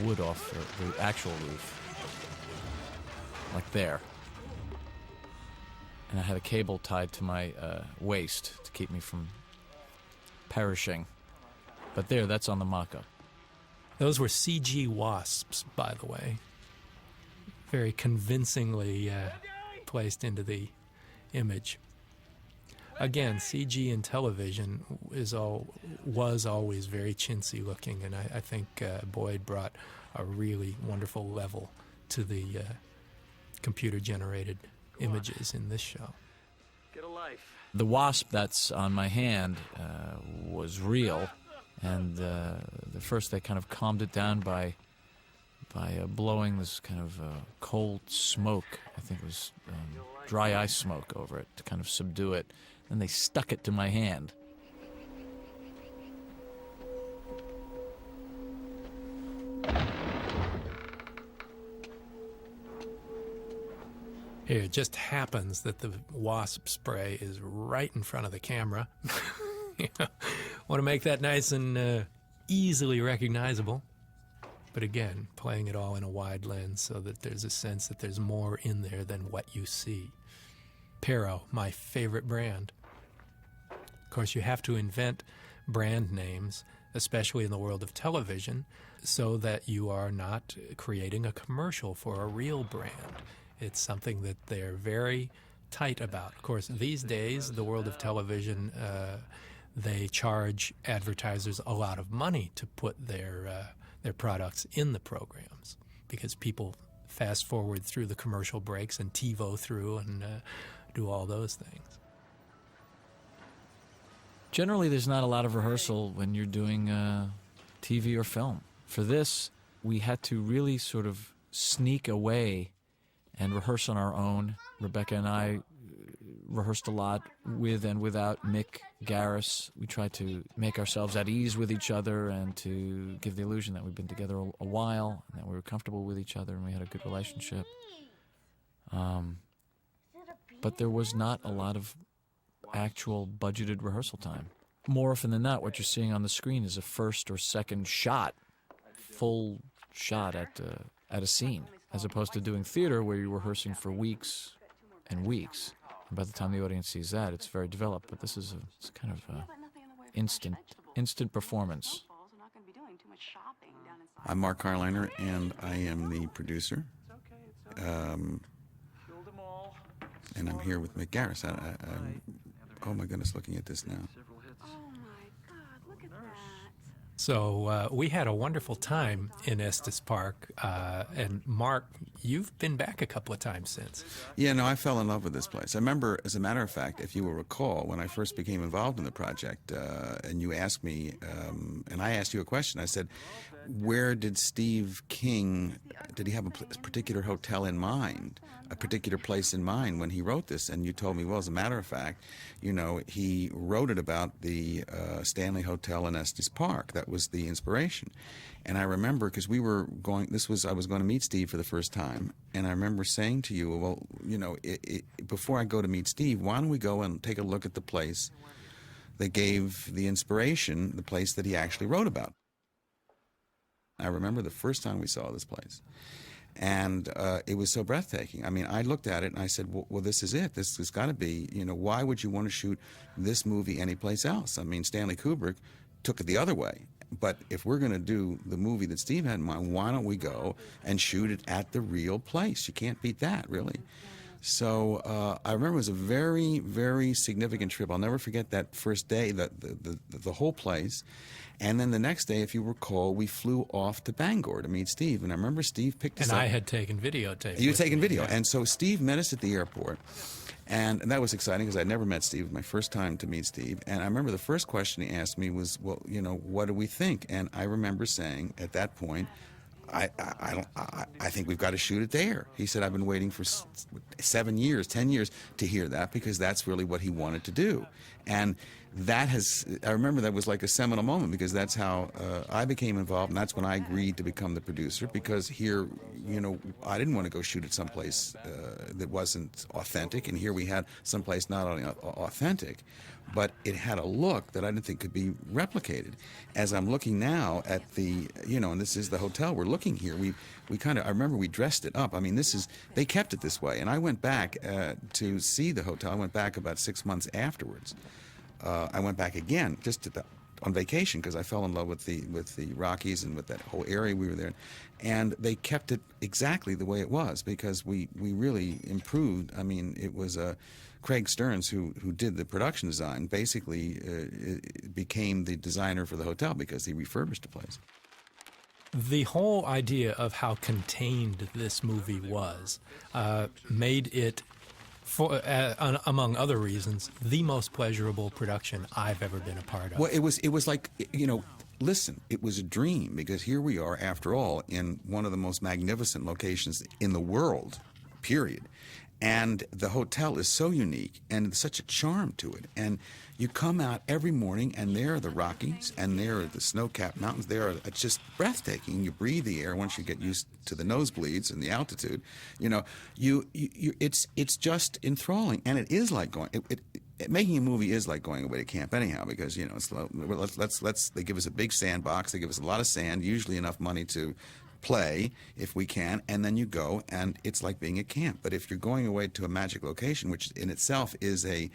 wood off the actual roof, like there. And I had a cable tied to my waist to keep me from perishing. But there, that's on the mock-up. Those were CG wasps, by the way. Very convincingly placed into the image. Again, CG in television was always very chintzy looking, and I think Boyd brought a really wonderful level to the computer-generated images in this show. Get a life. The wasp that's on my hand was real. And the first they kind of calmed it down by blowing this kind of cold smoke. I think it was dry ice smoke over it to kind of subdue it. Then they stuck it to my hand. Here, it just happens that the wasp spray is right in front of the camera. Want to make that nice and easily recognizable. But again, playing it all in a wide lens so that there's a sense that there's more in there than what you see. Pero, my favorite brand. Of course, you have to invent brand names, especially in the world of television, so that you are not creating a commercial for a real brand. It's something that they're very tight about. Of course, these days, the world of television, they charge advertisers a lot of money to put their products in the programs because people fast forward through the commercial breaks and TiVo through and do all those things. Generally, there's not a lot of rehearsal when you're doing TV or film. For this, we had to really sort of sneak away and rehearse on our own. Rebecca and I rehearsed a lot with and without Mick Garris. We tried to make ourselves at ease with each other and to give the illusion that we'd been together a while and that we were comfortable with each other and we had a good relationship. But there was not a lot of actual budgeted rehearsal time. More often than not, what you're seeing on the screen is a first or second shot, full shot at a scene, as opposed to doing theater where you're rehearsing for weeks and weeks. And by the time the audience sees that, it's very developed. But this is it's kind of instant performance. I'm Mark Carliner, and I am the producer. And I'm here with Mick Garris. Oh my goodness, looking at this now. Oh my God, look at that. So we had a wonderful time in Estes Park, and Mark, you've been back a couple of times since. Yeah, no, I fell in love with this place. I remember, as a matter of fact, if you will recall, when I first became involved in the project, and you asked me, and I asked you a question, I said, where did Steve King, did he have a particular hotel in mind, a particular place in mind when he wrote this? And you told me, well, as a matter of fact, you know, he wrote it about the Stanley Hotel in Estes Park. That was the inspiration. And I remember, because we were going, I was going to meet Steve for the first time, and I remember saying to you, well, you know, before I go to meet Steve, why don't we go and take a look at the place that gave the inspiration, the place that he actually wrote about. I remember the first time we saw this place, And it was so breathtaking. I mean, I looked at it and I said, well, this is it. This has got to be, you know, why would you want to shoot this movie anyplace else? I mean, Stanley Kubrick took it the other way. But if we're going to do the movie that Steve had in mind, why don't we go and shoot it at the real place? You can't beat that, really. So I remember it was a very, very significant trip. I'll never forget that first day, the whole place. And then the next day, if you recall, we flew off to Bangor to meet Steve. And I remember Steve picked us up. And I had taken videotape. You had taken video. Yeah. And so Steve met us at the airport. And that was exciting because I'd never met Steve. It was my first time to meet Steve. And I remember the first question he asked me was, well, you know, what do we think? And I remember saying at that point, I think we've got to shoot it there. He said, I've been waiting for 7 years, 10 years to hear that because that's really what he wanted to do. And that has, I remember that was like a seminal moment because that's how I became involved, and that's when I agreed to become the producer because here, you know, I didn't want to go shoot it someplace that wasn't authentic, and here we had someplace not only authentic, but it had a look that I didn't think could be replicated. As I'm looking now at the, you know, and this is the hotel we're looking here, we kind of, I remember we dressed it up. I mean, this is, they kept it this way, and I went back to see the hotel. I went back about 6 months afterwards. I went back again just on vacation because I fell in love with the Rockies and with that whole area we were there, and they kept it exactly the way it was because we really improved. I mean, it was Craig Stearns who did the production design. Basically, became the designer for the hotel because he refurbished the place. The whole idea of how contained this movie was made it, among other reasons, the most pleasurable production I've ever been a part of. Well, it was like, you know, listen, it was a dream because here we are, after all, in one of the most magnificent locations in the world, period. And the hotel is so unique and there's such a charm to it. And you come out every morning and there are the Rockies and there are the snow-capped mountains. It's just breathtaking. You breathe the air once you get used to the nosebleeds and the altitude. You know, it's just enthralling. And it is like going, making a movie is like going away to camp anyhow because, you know, they give us a big sandbox. They give us a lot of sand, usually enough money to play if we can, and then you go and it's like being at camp. But if you're going away to a magic location, which in itself is a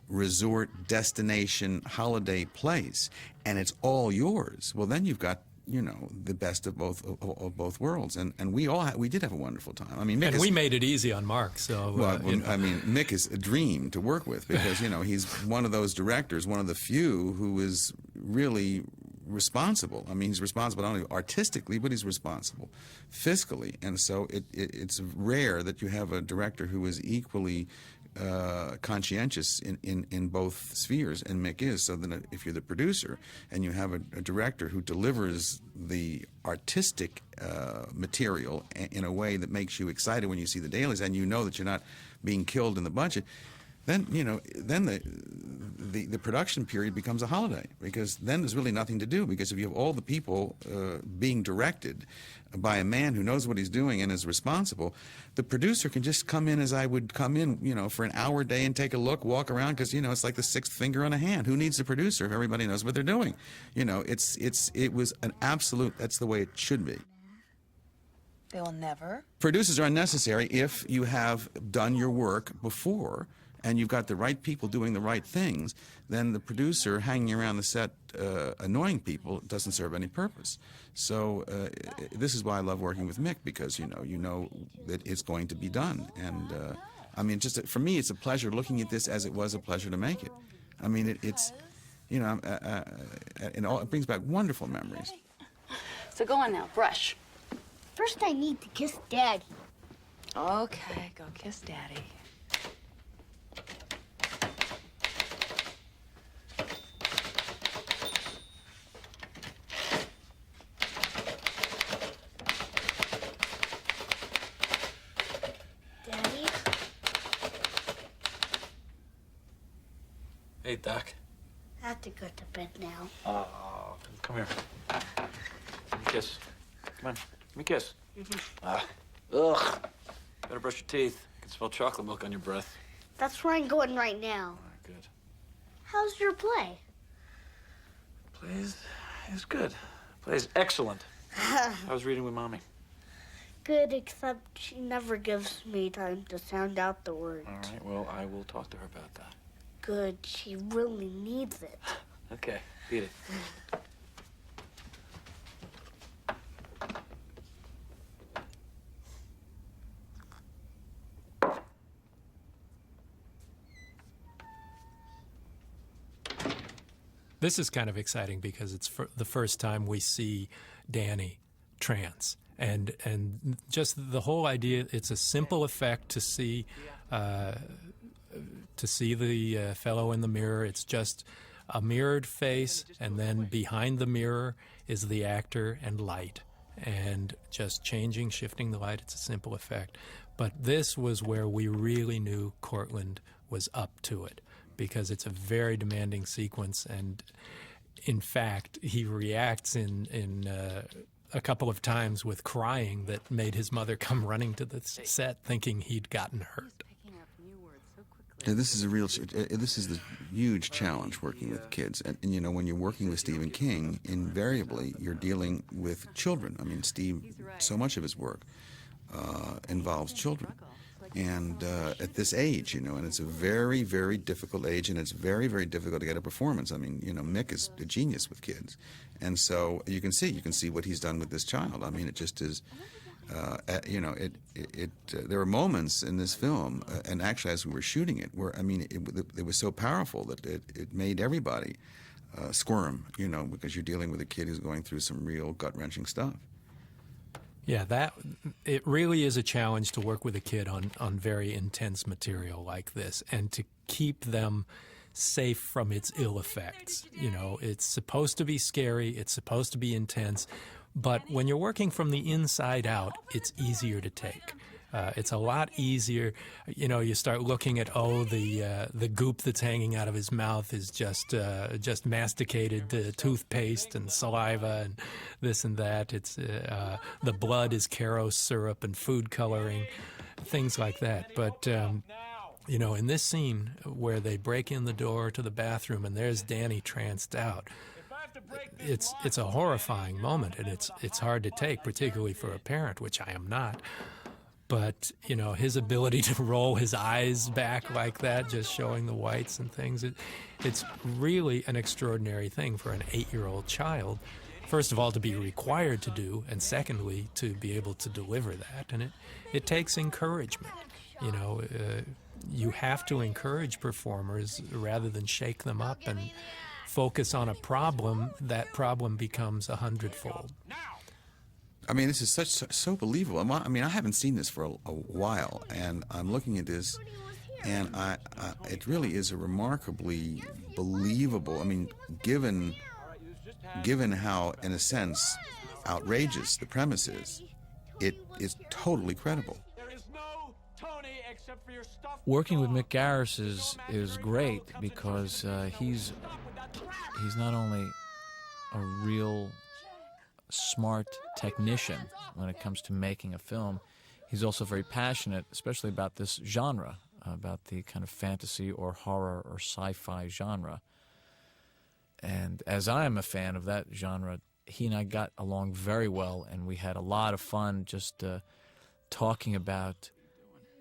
resort destination holiday place, and it's all yours, well then you've got, you know, the best of both worlds. And we did have a wonderful time. I mean, Mick we made it easy on Mark. So I mean, Mick is a dream to work with because, you know, he's one of those directors, one of the few who is really responsible. I mean, he's responsible not only artistically, but he's responsible fiscally. And so it's rare that you have a director who is equally conscientious in both spheres, and Mick is. So then if you're the producer and you have a director who delivers the artistic material in a way that makes you excited when you see the dailies and you know that you're not being killed in the budget, then, you know, then the production period becomes a holiday because then there's really nothing to do because if you have all the people being directed by a man who knows what he's doing and is responsible, the producer can just come in as I would come in, you know, for an hour a day and take a look, walk around because, you know, it's like the sixth finger on a hand. Who needs a producer if everybody knows what they're doing? You know, it was an absolute, that's the way it should be. They will never. Producers are unnecessary if you have done your work before and you've got the right people doing the right things. Then the producer hanging around the set annoying people doesn't serve any purpose. So this is why I love working with Mick because you know that it's going to be done. And I mean, just for me, it's a pleasure looking at this as it was a pleasure to make it. I mean, it's you know, it brings back wonderful memories. So go on now, brush. First, I need to kiss Daddy. Okay, go kiss Daddy. Daddy? Hey, Doc. I have to go to bed now. Oh, come here. Give me a kiss. Come on. Give me a kiss. Ugh. Better brush your teeth. I can smell chocolate milk on your breath. That's where I'm going right now. All right, good. How's your play? Play is good. Play is excellent. I was reading with Mommy. good, except she never gives me time to sound out the words. All right, well, I will talk to her about that. Good, she really needs it. Okay, beat it. This is kind of exciting because it's the first time we see Danny trance, and just the whole idea. It's a simple effect to see the fellow in the mirror. It's just a mirrored face, and then behind the mirror is the actor and light, and just changing, shifting the light. It's a simple effect, but this was where we really knew Cortland was up to it, because it's a very demanding sequence, and in fact, he reacts in a couple of times with crying that made his mother come running to the set thinking he'd gotten hurt. Yeah, this is this is the huge challenge working with kids, and you know, when you're working with Stephen King, invariably you're dealing with children. I mean, Steve, so much of his work involves children. And at this age, you know, and it's a very, very difficult age, and it's very, very difficult to get a performance. I mean, you know, Mick is a genius with kids, and so you can see what he's done with this child. I mean, it just is, you know, there were moments in this film, and actually as we were shooting it, where I mean, it was so powerful that it made everybody squirm, you know, because you're dealing with a kid who's going through some real gut-wrenching stuff. Yeah, it really is a challenge to work with a kid on very intense material like this, and to keep them safe from its ill effects. You know, it's supposed to be scary, it's supposed to be intense, but when you're working from the inside out, it's easier to take. It's a lot easier. You know, you start looking at, the goop that's hanging out of his mouth is just masticated toothpaste and saliva and this and that. It's the blood is Caro syrup and food coloring, things like that. But you know, in this scene where they break in the door to the bathroom and there's Danny tranced out, it's a horrifying moment, and it's hard to take, particularly for a parent, which I am not. But, you know, his ability to roll his eyes back like that, just showing the whites and things, it's really an extraordinary thing for an 8-year-old child, first of all, to be required to do, and secondly, to be able to deliver that. And it takes encouragement. You know, you have to encourage performers rather than shake them up and focus on a problem. That problem becomes 100-fold. I mean, this is so believable. I mean, I haven't seen this for a while, and I'm looking at this, and it really is a remarkably believable. I mean, given how, in a sense, outrageous the premise is, it is totally credible. Working with Mick Garris is great because he's not only a real smart technician when it comes to making a film, he's also very passionate, especially about this genre, about the kind of fantasy or horror or sci-fi genre. And as I am a fan of that genre, he and I got along very well, and we had a lot of fun just talking about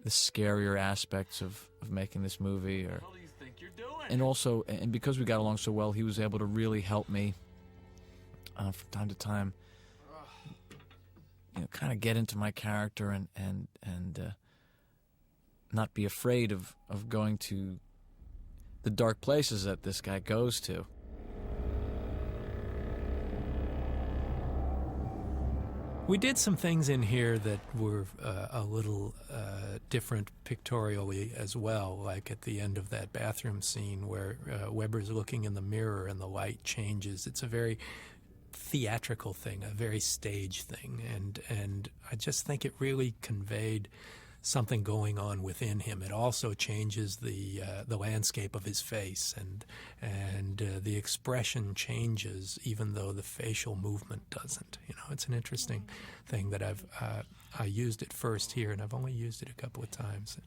the scarier aspects of making this movie. And also, and because we got along so well, he was able to really help me from time to time, you know, kind of get into my character and not be afraid of going to the dark places that this guy goes to. We did some things in here that were a little different pictorially as well, like at the end of that bathroom scene where Weber's looking in the mirror and the light changes. It's a very theatrical thing, a very stage thing, and I just think it really conveyed something going on within him. It also changes the landscape of his face, and the expression changes even though the facial movement doesn't. You know, it's an interesting thing that I used it first here, and I've only used it a couple of times,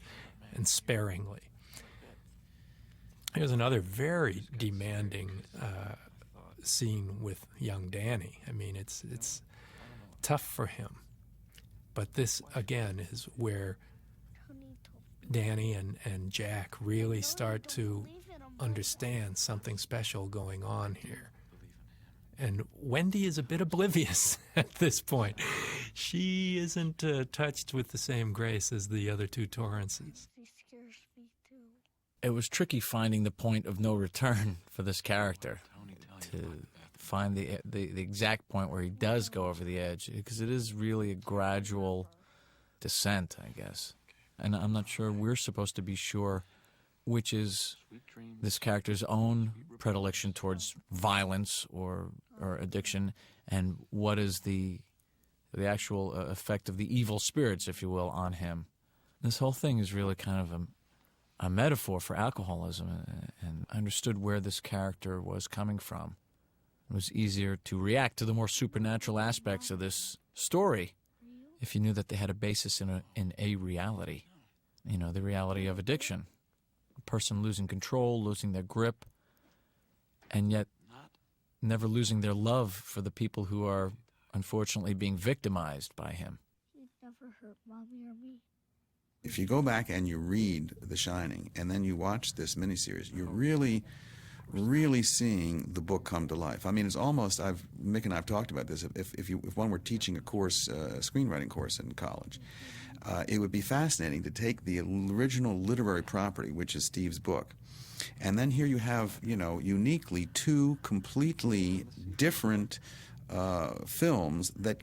and sparingly. Here's another very demanding scene with young Danny. I mean, it's tough for him. But this, again, is where Danny and Jack really start to understand something special going on here. And Wendy is a bit oblivious at this point. She isn't touched with the same grace as the other two Torrances. It was tricky finding the point of no return for this character, to find the exact point where he does go over the edge, because it is really a gradual descent, I guess. And I'm not sure we're supposed to be sure which is this character's own predilection towards violence or addiction, and what is the actual effect of the evil spirits, if you will, on him. This whole thing is really kind of a metaphor for alcoholism, and I understood where this character was coming from. It was easier to react to the more supernatural aspects of this story if you knew that they had a basis in a reality. You know, the reality of addiction. A person losing control, losing their grip, and yet never losing their love for the people who are unfortunately being victimized by him. You'd never hurt Mommy or me. If you go back and you read The Shining and then you watch this miniseries, you're really seeing the book come to life. I mean, it's almost, Mick and I have talked about this, if one were teaching a course, a screenwriting course in college, it would be fascinating to take the original literary property, which is Steve's book, and then here you have, you know, uniquely two completely different films that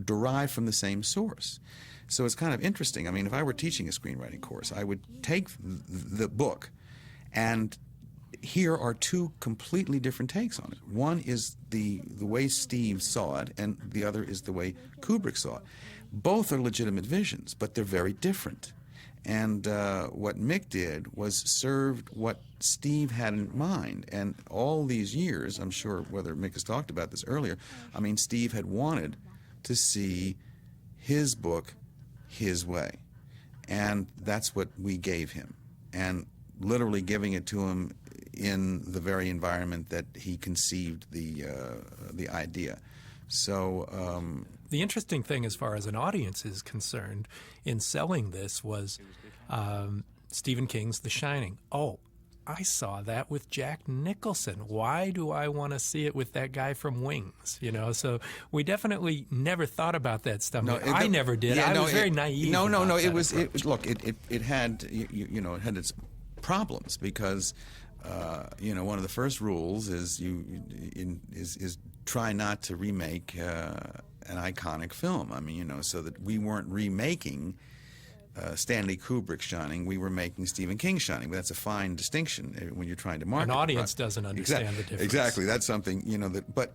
derive from the same source. So it's kind of interesting. I mean, if I were teaching a screenwriting course, I would take the book, and here are two completely different takes on it. One is the way Steve saw it, and the other is the way Kubrick saw it. Both are legitimate visions, but they're very different. And what Mick did was served what Steve had in mind. And all these years, I'm sure whether Mick has talked about this earlier, I mean, Steve had wanted to see his book his way. And that's what we gave him. And literally giving it to him in the very environment that he conceived the idea. So the interesting thing as far as an audience is concerned in selling this was Stephen King's The Shining. Oh, I saw that with Jack Nicholson. Why do I want to see it with that guy from Wings? You know, so we definitely never thought about that stuff. No, I never did. Yeah, I was very naive. No. Look, it had it had its problems because one of the first rules is is try not to remake an iconic film. I mean, so that we weren't remaking Stanley Kubrick's Shining, we were making Stephen King's Shining. But that's a fine distinction when you're trying to market. An audience doesn't understand the difference. Exactly. That's something, but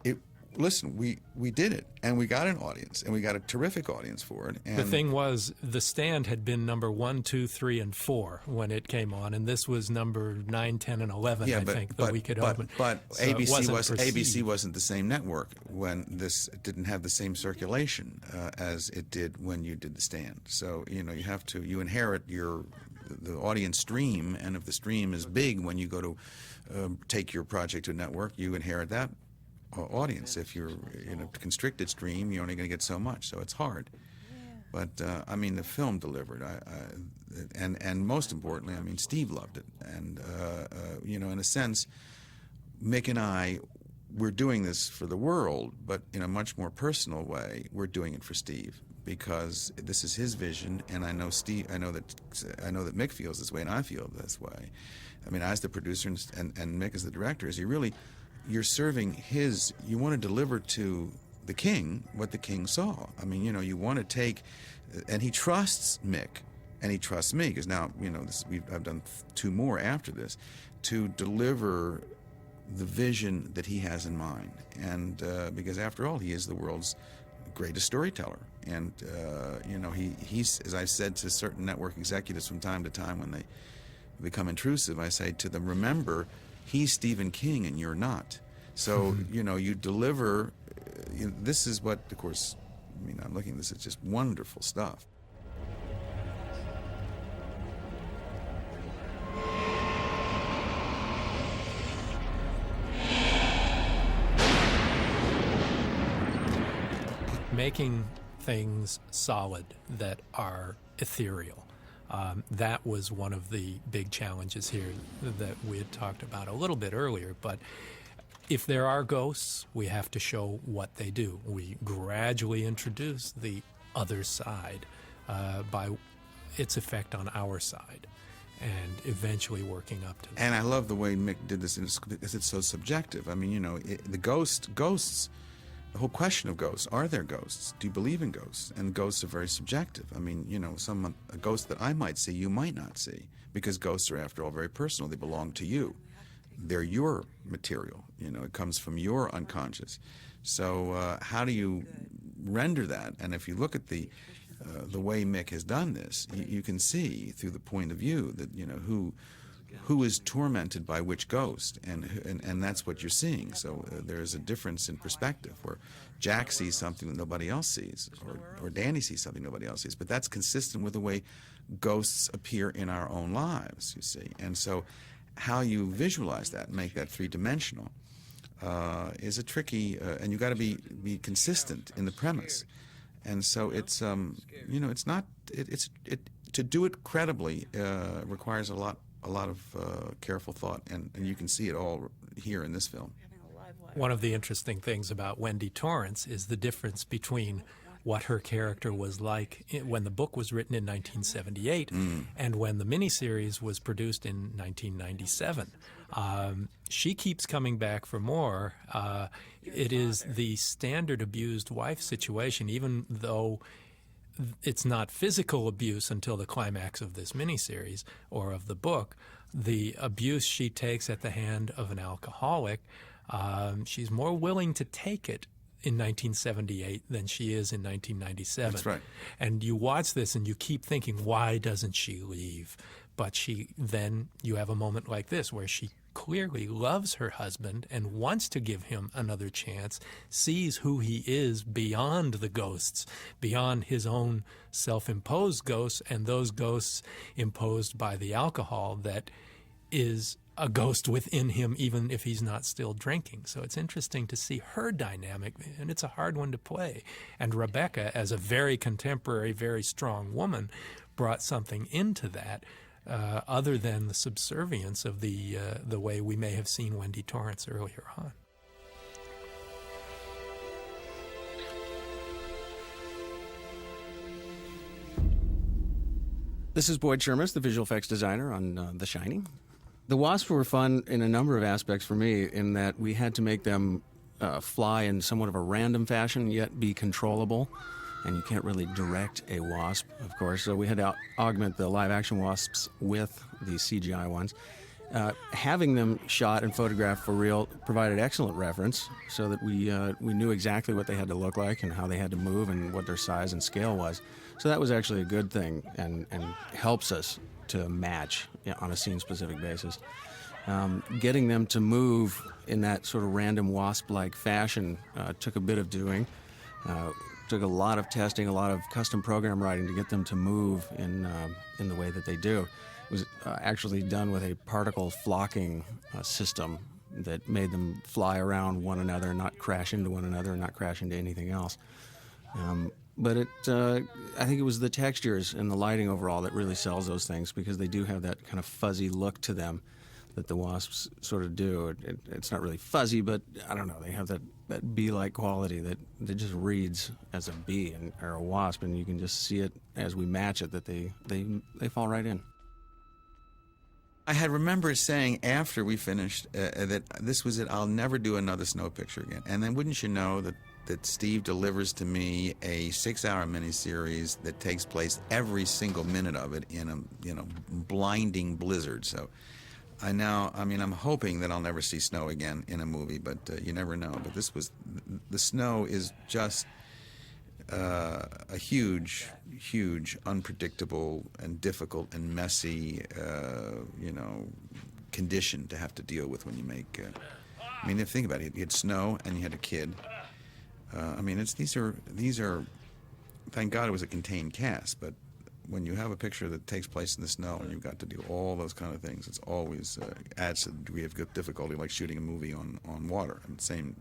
listen, we did it, and we got an audience, and we got a terrific audience for it. And the thing was, The Stand had been number 1, 2, 3, and 4 when it came on, and this was number 9, 10, and 11. I think the week it opened. But so ABC wasn't the same network when this didn't have the same circulation as it did when you did The Stand. So you inherit the audience stream, and if the stream is big when you go to take your project to a network, you inherit that audience. If you're in a constricted stream, you're only going to get so much, so it's hard. But I mean, the film delivered, and most importantly, I mean, Steve loved it, and in a sense, Mick and I, we're doing this for the world, but in a much more personal way, we're doing it for Steve, because this is his vision, and I know that Mick feels this way, and I feel this way. I mean, as the producer and Mick as the director, you're serving you want to deliver to the king what the king saw. I mean, you want to take, and he trusts Mick, and he trusts me, because now, I've done 2 more after this, to deliver the vision that he has in mind. And because after all, he is the world's greatest storyteller. And, he's, as I've said to certain network executives from time to time when they become intrusive, I say to them, remember, he's Stephen King and you're not. So, you deliver, this is what, of course, I mean, I'm looking at this, it's just wonderful stuff. Making things solid that are ethereal. That was one of the big challenges here that we had talked about a little bit earlier. But if there are ghosts, we have to show what they do. We gradually introduce the other side by its effect on our side, and eventually working up to that. And I love the way Mick did this because it's so subjective. I mean, you know, the ghosts, the whole question of ghosts, are there ghosts? Do you believe in ghosts? And ghosts are very subjective. I mean, you know, a ghost that I might see, you might not see, because ghosts are, after all, very personal. They belong to you. They're your material. You know, it comes from your unconscious. So how do you render that? And if you look at the way Mick has done this, you can see through the point of view that, you know, who is tormented by which ghost, and that's what you're seeing. So there's a difference in perspective where Jack sees something that nobody else sees, or Danny sees something nobody else sees. But that's consistent with the way ghosts appear in our own lives, you see. And so how you visualize that, make that three-dimensional, is a tricky, and you got to be consistent in the premise. And so it's, you know, it's not, to do it credibly requires a lot of careful thought, and you can see it all here in this film. One of the interesting things about Wendy Torrance is the difference between what her character was like when the book was written in 1978 and when the miniseries was produced in 1997. She keeps coming back for more. It is the standard abused wife situation, even though it's not physical abuse until the climax of this miniseries or of the book. The abuse she takes at the hand of an alcoholic, she's more willing to take it in 1978 than she is in 1997. That's right. And you watch this and you keep thinking, why doesn't she leave? But then you have a moment like this where she clearly loves her husband and wants to give him another chance, sees who he is beyond the ghosts, beyond his own self-imposed ghosts and those ghosts imposed by the alcohol that is a ghost within him, even if he's not still drinking. So it's interesting to see her dynamic, and it's a hard one to play. And Rebecca, as a very contemporary, very strong woman, brought something into that other than the subservience of the way we may have seen Wendy Torrance earlier on. This is Boyd Shermis, the visual effects designer on The Shining. The wasps were fun in a number of aspects for me, in that we had to make them fly in somewhat of a random fashion, yet be controllable. And you can't really direct a wasp, of course, so we had to augment the live-action wasps with the CGI ones. Having them shot and photographed for real provided excellent reference, so that we knew exactly what they had to look like and how they had to move and what their size and scale was. So that was actually a good thing, and helps us to match on a scene-specific basis. Getting them to move in that sort of random wasp-like fashion took a bit of doing. Took a lot of testing, a lot of custom program writing to get them to move in the way that they do. It was actually done with a particle flocking system that made them fly around one another, not crash into one another, and not crash into anything else. But I think it was the textures and the lighting overall that really sells those things, because they do have that kind of fuzzy look to them that the wasps sort of do. It's not really fuzzy, but I don't know, they have that bee-like quality that just reads as a bee or a wasp, and you can just see it as we match it that they fall right in. I had remembered saying after we finished that this was it, I'll never do another snow picture again. And then wouldn't you know that Steve delivers to me a 6-hour miniseries that takes place every single minute of it in a blinding blizzard. So I'm hoping that I'll never see snow again in a movie, but you never know. But the snow is just a huge, unpredictable and difficult and messy, condition to have to deal with when you make. Think about it. You had snow and you had a kid. These are. Thank God it was a contained cast, but when you have a picture that takes place in the snow and you've got to do all those kind of things, it's always adds to the degree of difficulty, like shooting a movie on water, and same,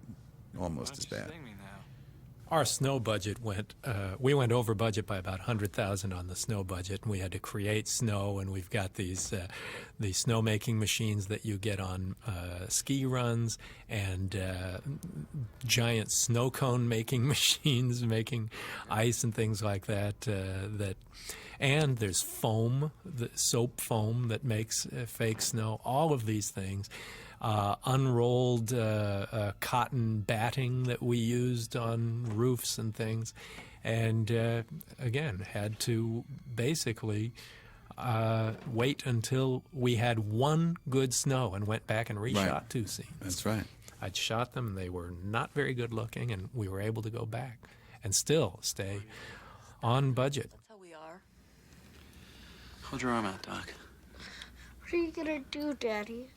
almost as bad. our snow budget we went over budget by about $100,000 on the snow budget, and we had to create snow, and we've got these snowmaking machines that you get on ski runs, and giant snow cone making machines making ice and things like that. And there's foam, the soap foam that makes fake snow. All of these things. Unrolled cotton batting that we used on roofs and things. And again, had to basically wait until we had one good snow and went back and reshot 2 scenes. That's right. I'd shot them, they were not very good looking, and we were able to go back and still stay on budget. That's how we are. Hold your arm out, Doc. What are you gonna do, Daddy?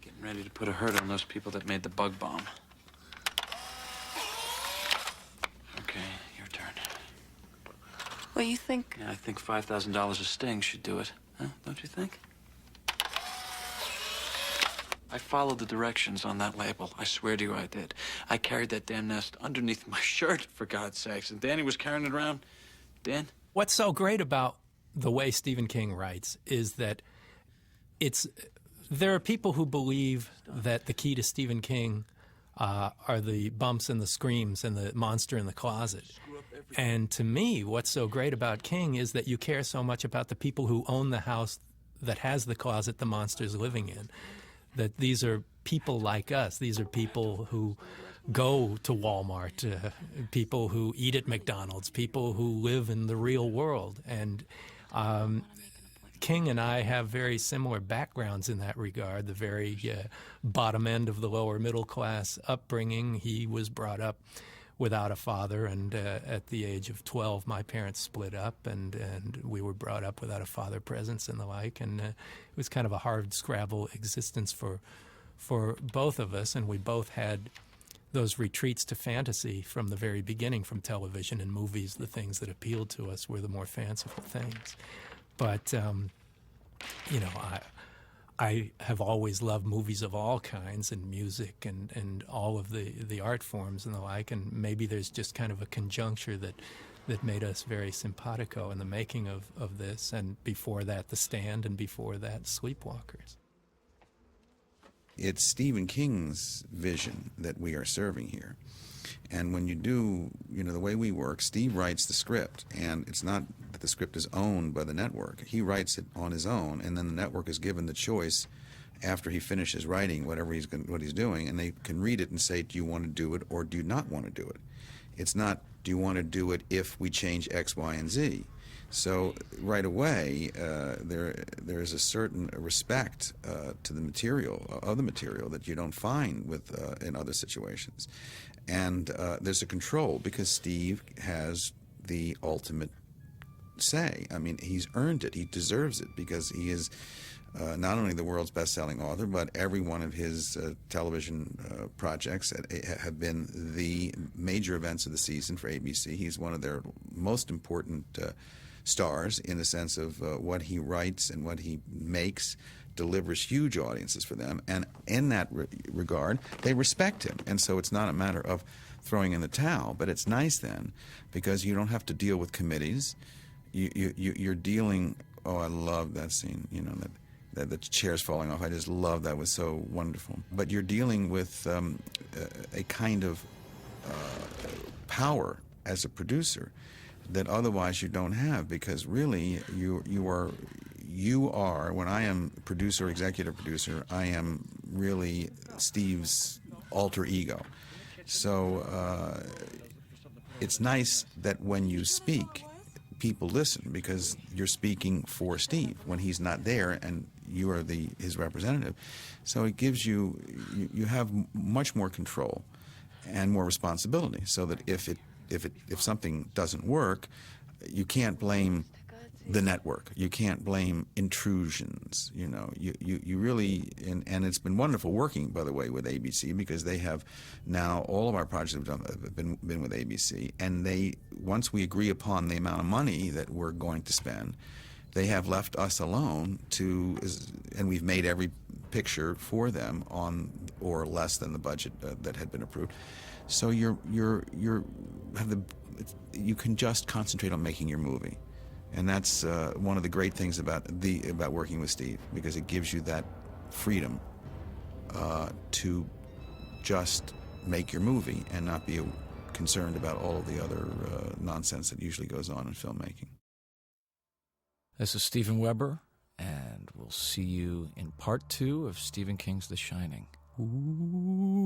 Getting ready to put a hurt on those people that made the bug bomb. Okay, your turn. What do you think? Yeah, I think $5,000 a sting should do it. Huh? Don't you think? I followed the directions on that label. I swear to you I did. I carried that damn nest underneath my shirt, for God's sakes. And Danny was carrying it around. Dan? What's so great about the way Stephen King writes is that there are people who believe that the key to Stephen King are the bumps and the screams and the monster in the closet. And to me, what's so great about King is that you care so much about the people who own the house that has the closet the monster's living in. That these are people like us. These are people who go to Walmart, people who eat at McDonald's, people who live in the real world. And King and I have very similar backgrounds in that regard, the very bottom end of the lower middle class upbringing. He was brought up without a father, and at the age of 12, my parents split up, and we were brought up without a father presence and the like, and it was kind of a hard scrabble existence for both of us, and we both had those retreats to fantasy from the very beginning, from television and movies. The things that appealed to us were the more fanciful things. But, you know, I have always loved movies of all kinds and music and all of the art forms and the like, and maybe there's just kind of a conjuncture that made us very simpatico in the making of this, and before that, The Stand, and before that, Sleepwalkers. It's Stephen King's vision that we are serving here. And when you do, you know, the way we work, Steve writes the script, and it's not that the script is owned by the network. He writes it on his own, and then the network is given the choice after he finishes writing what he's doing, and they can read it and say, do you want to do it or do you not want to do it? It's not, do you want to do it if we change X, Y, and Z? So right away, there is a certain respect to the material, that you don't find with in other situations. And there's a control because Steve has the ultimate say. I mean, he's earned it. He deserves it because he is not only the world's best-selling author, but every one of his television projects have been the major events of the season for ABC. He's one of their most important stars in the sense of what he writes and what he makes delivers huge audiences for them, and in that regard, they respect him. And so it's not a matter of throwing in the towel, but it's nice then because you don't have to deal with committees. You're dealing. Oh, I love that scene. You know that the chair's falling off. I just love that. It was so wonderful. But you're dealing with a kind of power as a producer that otherwise you don't have, because really you are, when I am producer, executive producer, I am really Steve's alter ego. So it's nice that when you speak, people listen because you're speaking for Steve when he's not there and you are his representative. So it gives you have much more control and more responsibility, so that if something doesn't work, you can't blame the network. You can't blame intrusions. You know, you really, and it's been wonderful working, by the way, with ABC, because they have now, all of our projects have been with ABC, and once we agree upon the amount of money that we're going to spend, they have left us alone and we've made every picture for them on or less than the budget that had been approved. So you can just concentrate on making your movie, and that's one of the great things about working with Steve, because it gives you that freedom to just make your movie and not be concerned about all of the other nonsense that usually goes on in filmmaking. This is Stephen Weber, and we'll see you in part 2 of Stephen King's The Shining. Ooh.